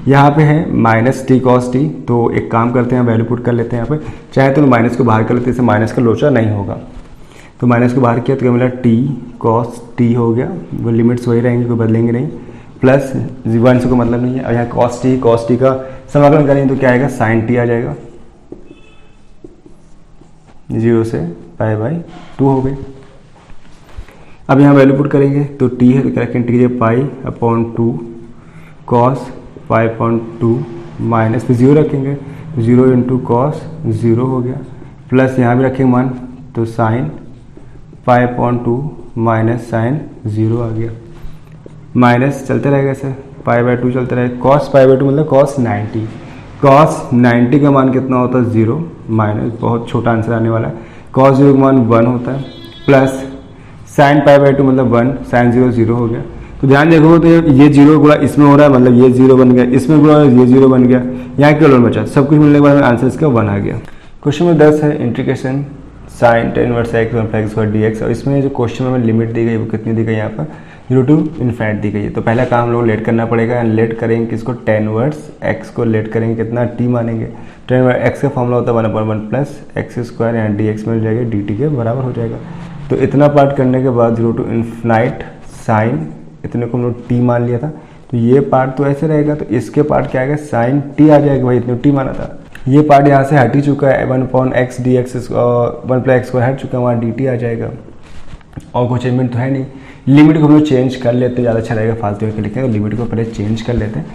यहाँ पे है माइनस टी कॉस टी, तो एक काम करते हैं वैल्यू पुट कर लेते हैं यहाँ पे, चाहे तो माइनस को बाहर कर लेते हैं, इससे माइनस का लोचा नहीं होगा, तो माइनस को बाहर किया तो क्या मिला, टी कॉस टी हो गया, वो लिमिट्स वही रहेंगे, कोई बदलेंगे नहीं, प्लस 1 से कोई मतलब नहीं है। और यहाँ कॉस टी का समाकलन करेंगे तो क्या आएगा, साइन टी आ जाएगा, 0 से π/2 हो गई। अब यहाँ वैल्यू पुट करेंगे तो t है तो क्या रखेंगे, टी π/2 cos π/2 माइनस फिर 0 रखेंगे, 0 इंटू कॉस 0 हो गया, प्लस यहाँ भी रखेंगे मान तो साइन π/2 माइनस साइन 0 आ गया, माइनस चलते रहेगा ऐसे π/2 चलते रहेगा, cos π/2 मतलब cos 90, cos 90 का मान कितना होता है 0, माइनस बहुत छोटा आंसर आने वाला है, cos 0 का मान 1 होता है, प्लस साइन π/2 मतलब 1, साइन 0 0 हो गया। तो ध्यान देखो तो ये 0 गुणा इसमें हो रहा है मतलब ये 0 बन गया, इसमें गुणा ये 0 बन गया, यहाँ केवल 1 बचा, सब कुछ मिलने के बाद आंसर इसका 1 आ गया। क्वेश्चन नंबर 10 है integration sine tan inverse x 1/x² dx, और इसमें जो क्वेश्चन में लिमिट दी गई वो कितनी दी गई, यहाँ पर 0 to ∞ दी गई है। तो पहला काम हम लोग लेट करना पड़ेगा, लेट करेंगे किसको, tan इनवर्स x को लेट करेंगे कितना, t मानेंगे, tan इनवर्स x का फॉर्मूला होता है 1/1 प्लस x², यहाँ dx मिल जाएगा dt के बराबर हो जाएगा। तो इतना पार्ट करने के बाद 0 to ∞ साइन, इतने को हम लोग t मान लिया था, तो ये पार्ट तो ऐसे रहेगा, तो इसके पार्ट क्या आएगा साइन t आ जाएगा, भाई इतने t माना था, ये पार्ट यहाँ से हट ही चुका है, 1/x dx 1/x² हट चुका है, वहाँ dt आ जाएगा, और कोई चेंजमेंट तो है नहीं। लिमिट को हम लोग चेंज कर लेते हैं, ज़्यादा अच्छा रहेगा, फालतू करके लिखें, तो लिमिट को पहले चेंज कर लेते हैं।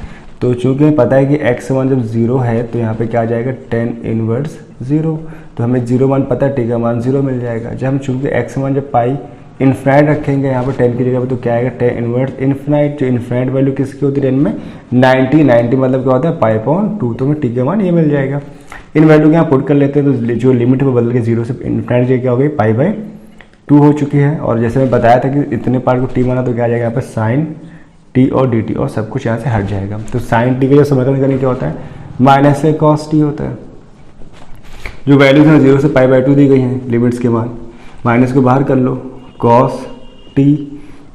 तो चूंकि पता है कि x मान जब 0 है तो यहाँ पे क्या आ जाएगा tan इनवर्स 0, तो हमें 0 मान पता है, t का मान 0 मिल जाएगा। जब हम चूंकि x मान जब पाई इन्फिनाइट रखेंगे यहाँ पर tan की जगह पे, तो क्या आएगा tan इनवर्स इन्फिनाइट, जो इन्फिनाइट वैल्यू किसकी होती है tan में 90 मतलब क्या होता है π/2, तो हमें t का मान ये मिल जाएगा। इन वैल्यू के यहाँ पुट कर लेते हैं, तो जो लिमिट में बदल के 0 से इन्फिनाइट जगह क्या हो गई π/2 हो चुकी है, और जैसे मैं बताया था कि इतने पार्ट को t माना तो क्या आ जाएगा यहाँ पर साइन t और dt, और सब कुछ यहाँ से हट जाएगा। तो साइन t का जो समीकरण करने क्या होता है, माइनस से cos t होता है। जो वैल्यूज हैं 0 से π/2 दी गई हैं लिमिट्स के मान, माइनस को बाहर कर लो, cos t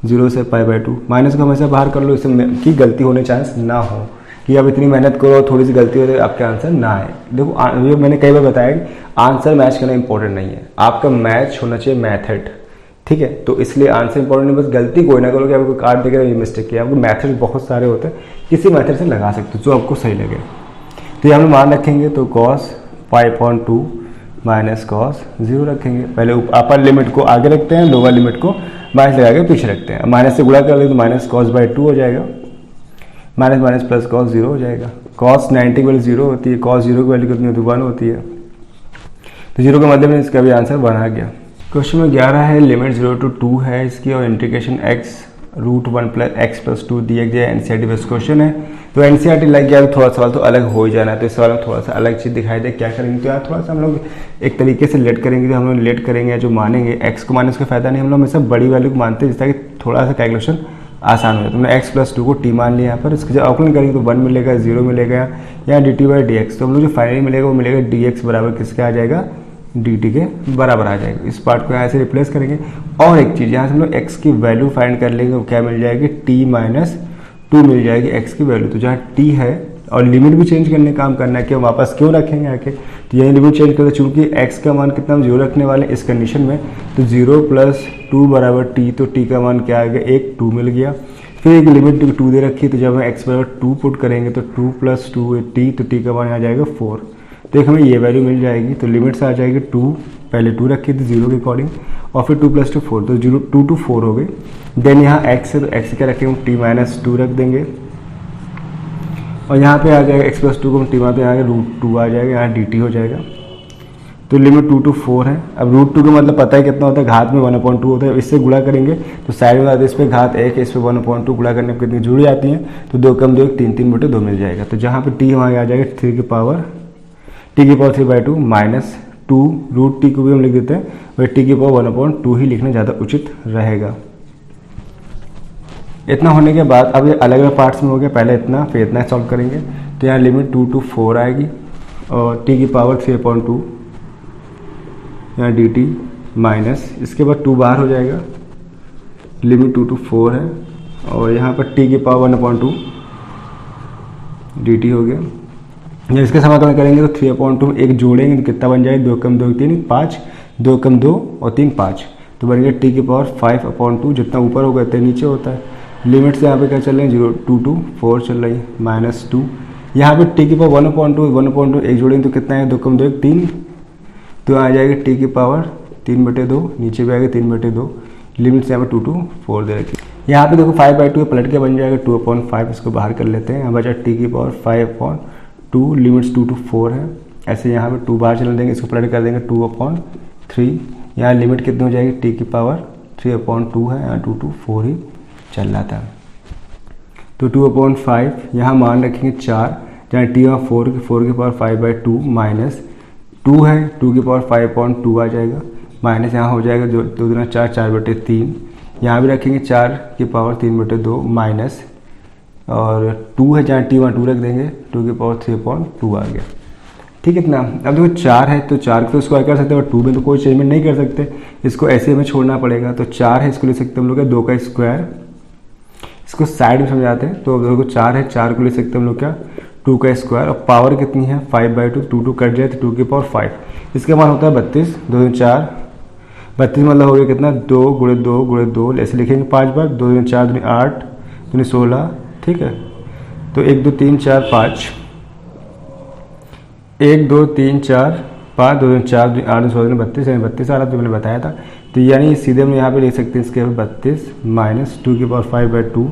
0 से π/2, माइनस को हमेशा बाहर कर लो, इससे गलती होने चांस ना हो कि अब इतनी मेहनत करो थोड़ी सी गलती हो जाए आपका आंसर ना आए। देखो ये मैंने कई बार बताया कि आंसर मैच करना इंपॉर्टेंट नहीं है, आपका मैच होना चाहिए मेथड, ठीक है। तो इसलिए आंसर इंपॉर्टेंट नहीं, बस गलती कोई ना करो कि आपको कार्ड देकर ये मिस्टेक किया, आपको मैथड बहुत सारे होते हैं, किसी मैथड से लगा सकते हो जो आपको सही लगे। तो यहाँ हम मान रखेंगे तो cos π/2 माइनस cos 0 रखेंगे, पहले अपर लिमिट को आगे रखते हैं, लोअर लिमिट को माइनस लगा के पीछे रखते हैं, माइनस से गुणा कर ले तो माइनस cos/2 हो जाएगा, माइनस माइनस प्लस cos 0 हो जाएगा। cos 90 की वैल्यू 0 होती है, cos 0 की वैल्यू कितनी होती है 1 होती है, तो 0 का मतलब में इसका भी आंसर 1 आ गया। क्वेश्चन में 11 है, लिमिट 0 to 2 है इसकी, और इंटीग्रेशन x √1 + x + 2 dx है, एनसीईआरटी बेस्ड क्वेश्चन है। तो एनसीईआरटी लग गया तो थोड़ा सवाल तो अलग हो ही जाना है, तो इस सवाल में थोड़ा सा अलग चीज़ दिखाई दे, क्या करेंगे तो यार थोड़ा सा हम लोग एक तरीके से लेट करेंगे, तो हम लोग लेट करेंगे जो मानेंगे x को माने उसका फायदा नहीं, हम लोग हमेशा बड़ी वैल्यू को मानते हैं जिससे कि थोड़ा सा कैलकुलेशन आसान हो जाए। तो हमने x + 2 को t मान लिया यहाँ पर, इसके जब अवकलन करेंगे तो 1 मिलेगा, 0 मिलेगा, या dt/dx, तो हम लोग जो फाइनली मिलेगा वो मिलेगा dx बराबर किसके आ जाएगा, dt के बराबर आ जाएगा। इस पार्ट को यहाँ से रिप्लेस करेंगे, और एक चीज़ यहाँ से हम लोग x की वैल्यू फाइंड कर लेंगे, वो क्या मिल जाएगी t-2 मिल जाएगी x की वैल्यू। तो जहाँ t है और लिमिट भी चेंज करने काम करना है कि हम वापस क्यों रखेंगे आके, तो यही लिमिट चेंज करते, चूँकि x का मान कितना हम 0 रखने वाले इस कंडीशन में, तो 0 + 2 = t, तो t का मान क्या आ गया 1 2 मिल गया। फिर एक लिमिट 2 दे रखी है, तो जब हम x = 2 पुट करेंगे तो 2 + 2 t, तो t का मान आ जाएगा 4, तो एक हमें ये वैल्यू मिल जाएगी। तो लिमिट से आ जाएगी 2, पहले 2 रखी थी 0 के अकॉर्डिंग, और फिर 2 + 2 4, तो 2 to 4 हो गई। देन यहाँ x है तो x क्या रखेंगे, t-2 रख देंगे, और यहाँ पे आ जाएगा x + 2 को t मान, तो यहाँ √2 आ जाएगा, यहाँ dt हो जाएगा। तो लिमिट 2 to 4 है। अब √2 का मतलब पता है कितना होता है, घात में 1/2 होता है, इससे गुणा करेंगे तो साइड में आते इस पर घात 1 है, इस पर 1/2 गुणा करने में कितनी जुड़ी आती हैं, तो 2 कम 2 3 3/2 मिल जाएगा। तो जहाँ पे t हमारे आ जाएगा t की पावर 3/2 माइनस 2, √t को भी हम लिख देते हैं, और t की पावर 1/2 ही लिखना ज़्यादा उचित रहेगा। इतना होने के बाद अब ये अलग अलग पार्ट्स में हो गया, पहले इतना फिर इतना सॉल्व करेंगे, तो यहाँ लिमिट 2 to 4 आएगी, और t की पावर 3/2, यहाँ dt माइनस, इसके बाद 2 बाहर हो जाएगा, लिमिट 2 to 4 है, और यहाँ पर t की पावर 1/2 dt हो गया। जब इसके समाकलन करेंगे तो 3/2 एक जोड़ेंगे तो कितना बन जाएगा, 2 कम 2 3 5, 2 कम 2 और 3 5, तो बन गया t की पावर 5/2, जितना ऊपर होगा इतना नीचे होता है। लिमिट से यहाँ पे क्या चल रहे हैं 0 2 to 4 चल रही है, -2, यहाँ पे t की पावर 1/2 एक जोड़ेंगे तो कितना है, 2 कम 2 3, तो आ जाएगी टी की पावर 3/2, नीचे भी आएगा 3/2, लिमिट्स यहाँ पर 2 to 4 दे रखी। यहाँ पे देखो 5/2 पलट के बन जाएगा 2/5, इसको बाहर कर लेते हैं। यहाँ बचा टी की पावर 5/2, लिमिट्स 2 to 4 है। ऐसे यहाँ पे 2 बाहर चल देंगे, इसको पलट कर देंगे 2/3। यहाँ लिमिट कितनी हो जाएगी, टी की पावर 3/2 है, यहाँ 2 to 4 ही चल रहा था। तो 2/5 यहाँ मान रखेंगे 4, जहाँ टी और 4 की पावर 5/2 माइनस 2 है, 2 की पावर 5/2 आ जाएगा, माइनस यहाँ हो जाएगा 2 दूना 4, 4/3। यहाँ भी रखेंगे 4 की पावर 3/2 माइनस, और 2 है जहाँ टी वहाँ 2 रख देंगे, 2 की पावर 3/2 आ गया। ठीक है इतना। अब देखो 4 है तो 4 को स्क्वायर कर सकते हैं, और 2 में तो कोई चेंजमेंट नहीं कर सकते, इसको ऐसे हमें छोड़ना पड़ेगा। तो 4 है, इसको ले सकते हैं हम लोग 2 का स्क्वायर, इसको साइड में समझाते हैं। तो देखो 4 है, 4 को ले सकते हैं हम लोग क्या, 2 का स्क्वायर, और पावर कितनी है 5/2, 2 कट जाए तो 2 की पावर 5, इसका मान होता है 32, 2 4, 32 मतलब हो गया कितना 2 × 2 × 2, ऐसे लिखेंगे 5 बार, 2 4 2 8 2 16, ठीक है। तो 1 2 3 4 5, 1 2 3 4 5, 2 4 2 8 16 32, यानी 32 आ रहा तो मैंने बताया था। तो यानी सीधे हम यहाँ पे लिख सकते हैं इसके 32 माइनस 2 की पावर 5/2।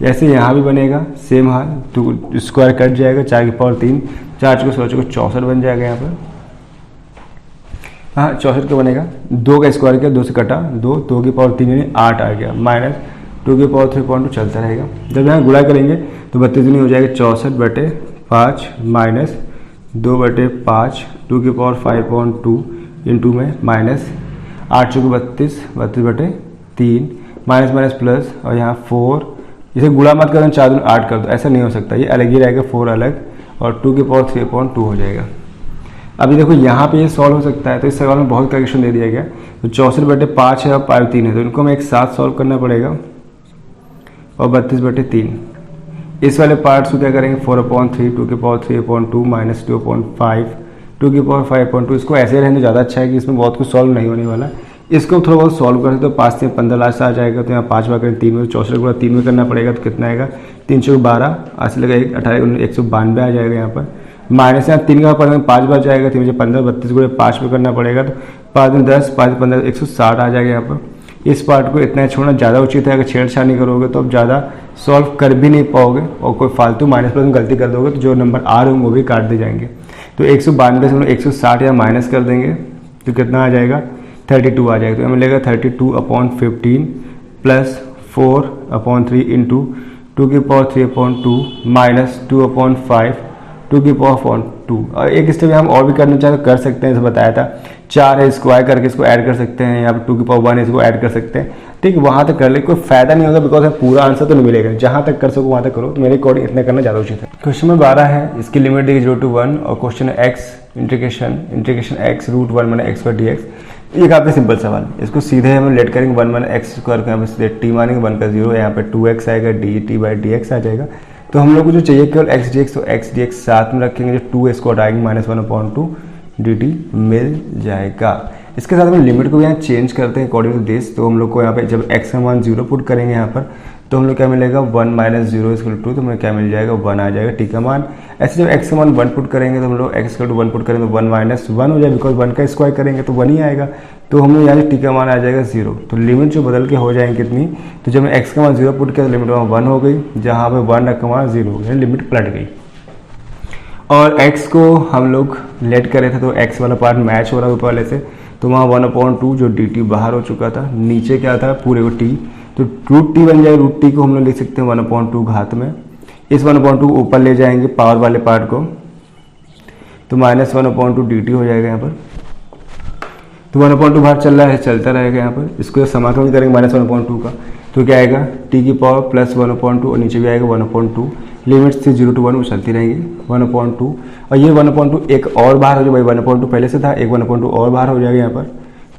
ऐसे यहाँ भी बनेगा सेम हाल, तो स्क्वायर कट जाएगा, 4 की पावर 3, 4 को 16 को 64 बन जाएगा यहाँ पर। हाँ 64 का बनेगा, 2 का स्क्वायर किया, 2 से कटा 2, 2 की पावर 3 यानी 8 आ गया, माइनस 2 की पावर 3/2 चलता रहेगा। जब यहाँ गुणा करेंगे तो 32 नहीं हो जाएगा 64/5 माइनस 2/5, 2 की पावर 5/2 इंटू में माइनस 8 चौके 32, 32/3 माइनस माइनस प्लस, और यहाँ 4, इसे गुणा मत करो 4 दूनी 8 कर दो, ऐसा नहीं हो सकता, ये अलग ही रहेगा 4 अलग, और 2 की पावर 3/2 हो जाएगा। अभी देखो यहाँ पे ये सॉल्व हो सकता है, तो इस सवाल में बहुत करेक्शन दे दिया गया। तो 64/5 है और 5/3 है, तो इनको हमें एक साथ सॉल्व करना पड़ेगा, और 32/3 इस वाले पार्ट्स को क्या करेंगे 4/3, 2 की पावर 3/2 माइनस 2/5, 2 की पावर 5/2, इसको ऐसे रहने ज़्यादा अच्छा है कि इसमें बहुत कुछ सॉल्व नहीं होने वाला। इसको थोड़ा बहुत सॉल्व करें तो 5 से 15 लास्ट आ जाएगा, तो यहाँ 5 बार करें 3 में, 64 को 3 में करना पड़ेगा, तो कितना आएगा 3 चौक 12, आज लगा 18 192 आ जाएगा यहाँ पर, माइनस यहाँ 3 का पढ़ेंगे 5 बार जाएगा, 3 15, 32 को 5 में करना पड़ेगा, तो 5 में 10, 5 15 160 आ जाएगा यहाँ पर। इस पार्ट को इतना छोड़ना ज़्यादा उचित है, अगर छेड़छाड़ नहीं करोगे तो अब ज़्यादा सॉल्व कर भी नहीं पाओगे, और कोई फालतू माइनस प्लस में गलती कर दोगे तो जो नंबर आ रहे होंगे वो भी काट दिए जाएंगे। तो 192 से हम लोग 160 या माइनस कर देंगे तो कितना आ जाएगा 32 आ जाएगा। तो हमें मिलेगा 32/15 प्लस 4/3 इंटू 2 की पावर 3/2 माइनस 2/5, 2 की पावर 2। और एक स्टेप हम और भी करना चाहे तो कर सकते हैं, जैसे बताया था 4 है, स्क्वायर करके इसको ऐड कर सकते हैं, यहाँ पे 2 की पावर 1 है, इसको ऐड कर सकते हैं। ठीक, वहाँ तक कर ले, कोई फायदा नहीं होगा, बिकॉज पूरा आंसर तो नहीं मिलेगा, जहाँ तक कर सको वहाँ तक करो। तो मेरे अकॉर्डिंग इतना करना ज़्यादा उचित है। क्वेश्चन नंबर 12 है, इसकी लिमिट देखिए 0 to 1, और क्वेश्चन है x integration x √1 minus x पर dx। ये काफ़ी सिंपल सवाल है, इसको सीधे हम लेट करेंगे 1 माइनस x स्क्वायर को, यहाँ पे सीधे t मानेंगे 1 का 0, यहाँ पे 2x आएगा, dt/dx आ जाएगा। तो हम लोग को जो चाहिए केवल x dx, तो x dx साथ में रखेंगे, जो 2 स्क्वायर आएंगे माइनस 1/2 dt मिल जाएगा। इसके साथ हम लिमिट को भी यहाँ चेंज करते हैं अकॉर्डिंग टू दिस। तो हम लोग को यहाँ पे जब x का मान 0 पुट करेंगे यहाँ पर, तो हम लोग क्या मिलेगा 1 माइनस 0 = 2, तो हमें क्या मिल जाएगा 1 आ जाएगा t का मान। ऐसे जब x का मान 1 पुट करेंगे तो हम लोग x = 1 पुट करेंगे तो 1 माइनस 1 हो जाएगा, बिकॉज 1 का स्क्वायर करेंगे तो 1 ही आएगा। तो हम लोग यहाँ t का मान आ जाएगा 0। तो लिमिट जो बदल के हो जाएंगे कितनी, तो जब x का मान 0 पुट किया तो लिमिट 1 हो गई, जहाँ पे 1 का मान 0 हो गया, लिमिट पलट गई। और x को हम लोग लेट करे थे तो x वाला पार्ट मैच हो रहा है ऊपर वाले से, तो वहाँ 1/2 जो dt बाहर हो चुका था, नीचे क्या था पूरे को t, तो √t बन जाएगा। √t को हम लोग लिख सकते हैं 1/2 घात में, इस 1/2 ऊपर ले जाएंगे पावर वाले पार्ट को, तो माइनस 1/2 dt हो जाएगा यहाँ पर। तो 1/2 बाहर चल रहा है, चलता रहेगा यहाँ पर। इसको समाकलन करेंगे माइनस 1/2 का, तो क्या आएगा t की पावर प्लस 1/2, और नीचे भी आएगा 1/2। लिमिट्स थी 0 to 1 वो चलती रहेंगी 1/2, और ये 1/2 एक और बाहर हो जाए, भाई 1/2 पहले से था, एक 1/2 और बाहर हो जाएगा यहाँ पर।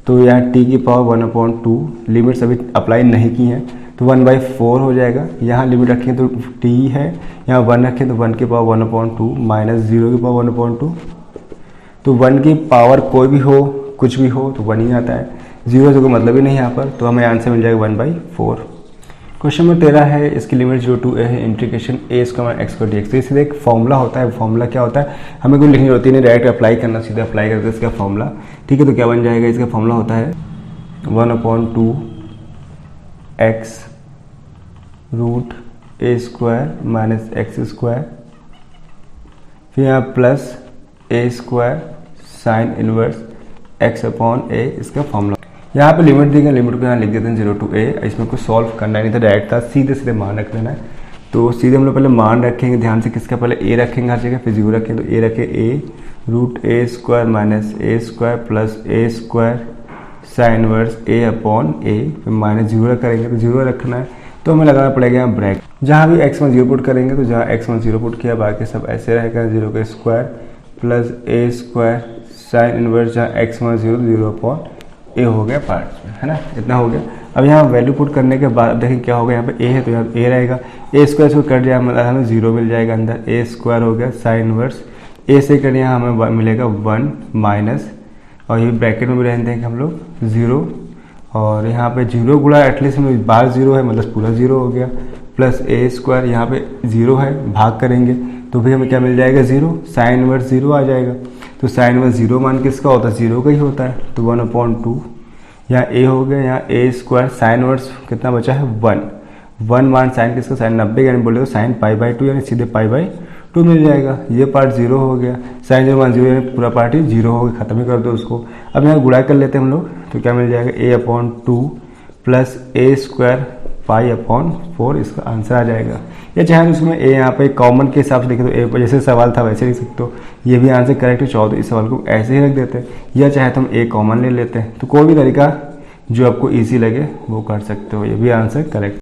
तो यहाँ t की पावर 1/2, लिमिट्स अभी अप्लाई नहीं की हैं, तो 1/4 हो जाएगा। यहाँ लिमिट रखें तो t है, यहाँ 1 रखें तो 1 की पावर 1/2 माइनस 0 की पावर 1/2। तो 1 की पावर कोई भी हो, कुछ भी हो, तो 1 ही आता है, 0 से कोई मतलब ही नहीं यहाँ पर। तो हमें आंसर मिल जाएगा 1/4। क्वेश्चन नंबर 13 है, इसकी लिमिट 0 टू a है, integration a square x square dx। तो इसलिए एक फॉर्मूला होता है, फॉर्मूला क्या होता है हमें कोई लिखनी होती है, डायरेक्ट अप्लाई करना, सीधा अप्लाई करके इसका फॉर्मूला। ठीक है, तो क्या बन जाएगा, इसका फॉर्मूला होता है 1/2 x root a square minus X square, फिर यहाँ plus a square sine inverse x upon a, इसका फॉर्मूला। यहाँ पे लिमिट दी गई, लिमिट को यहाँ लिख देते हैं 0 टू a। इसमें कुछ सॉल्व करना नहीं था, डायरेक्ट था, सीधे सीधे मान रख देना है। तो सीधे हम लोग पहले मान रखेंगे ध्यान से, किसका पहले a रखेंगे हर जगह, फिर 0 रखेंगे। तो a रखे a root a square minus a square plus a square sine inverse a upon a, फिर माइनस 0 करेंगे तो 0 रखना है। तो हमें लगाना पड़ेगा यहाँ ब्रैकेट, जहाँ भी x1 0 पुट करेंगे तो जहाँ x1 0 पुट किया, बाकी सब ऐसे रहेगा, 0 का square plus a square sine inverse, जहाँ x1 0 0 अपॉन a हो गया पार्ट्स में, है ना, इतना हो गया। अब यहाँ वैल्यू पुट करने के बाद देखें क्या होगा, यहाँ पे a है तो यहाँ a रहेगा, a स्क्वायर से कट जाएगा, मतलब हमें 0 मिल जाएगा अंदर, a स्क्वायर हो गया साइन इनवर्स a से कट, यहाँ हमें मिलेगा 1 माइनस, और ये ब्रैकेट में भी रहने देंगे हम लोग 0, और यहाँ पे 0 गुणा एटलीस्ट में बार 0 है, मतलब पूरा 0 हो गया, प्लस a स्क्वायर, यहाँ पे 0 है, भाग करेंगे तो फिर हमें क्या मिल जाएगा 0, साइन इनवर्स 0 आ जाएगा। तो साइन इनवर्स 0 मान किसका होता है, 0 का ही होता है। तो 1/2 यहाँ a हो गया, यहाँ a स्क्वायर साइन इनवर्स कितना बचा है 1 मान साइन किसका, साइन 90 यानी बोले तो साइन π/2 यानी सीधे π/2 मिल जाएगा। ये पार्ट 0 हो गया, साइन 0 मान 0 यानी पूरा पार्ट ही 0 हो गया, खत्म ही कर दो उसको। अब यहाँ गुणा कर लेते हैं हम लोग, तो क्या मिल जाएगा a/2 प्लस a स्क्वायर π/4, इसका आंसर आ जाएगा। या चाहे उसमें a यहाँ पे कॉमन के हिसाब से देखें तो a जैसे सवाल था वैसे लिख सकते हो, ये भी आंसर करेक्ट है। तो इस सवाल को ऐसे ही रख देते हैं, या चाहे तो हम a कॉमन ले लेते हैं। तो कोई भी तरीका जो आपको ईजी लगे वो कर सकते हो, ये भी आंसर करेक्ट।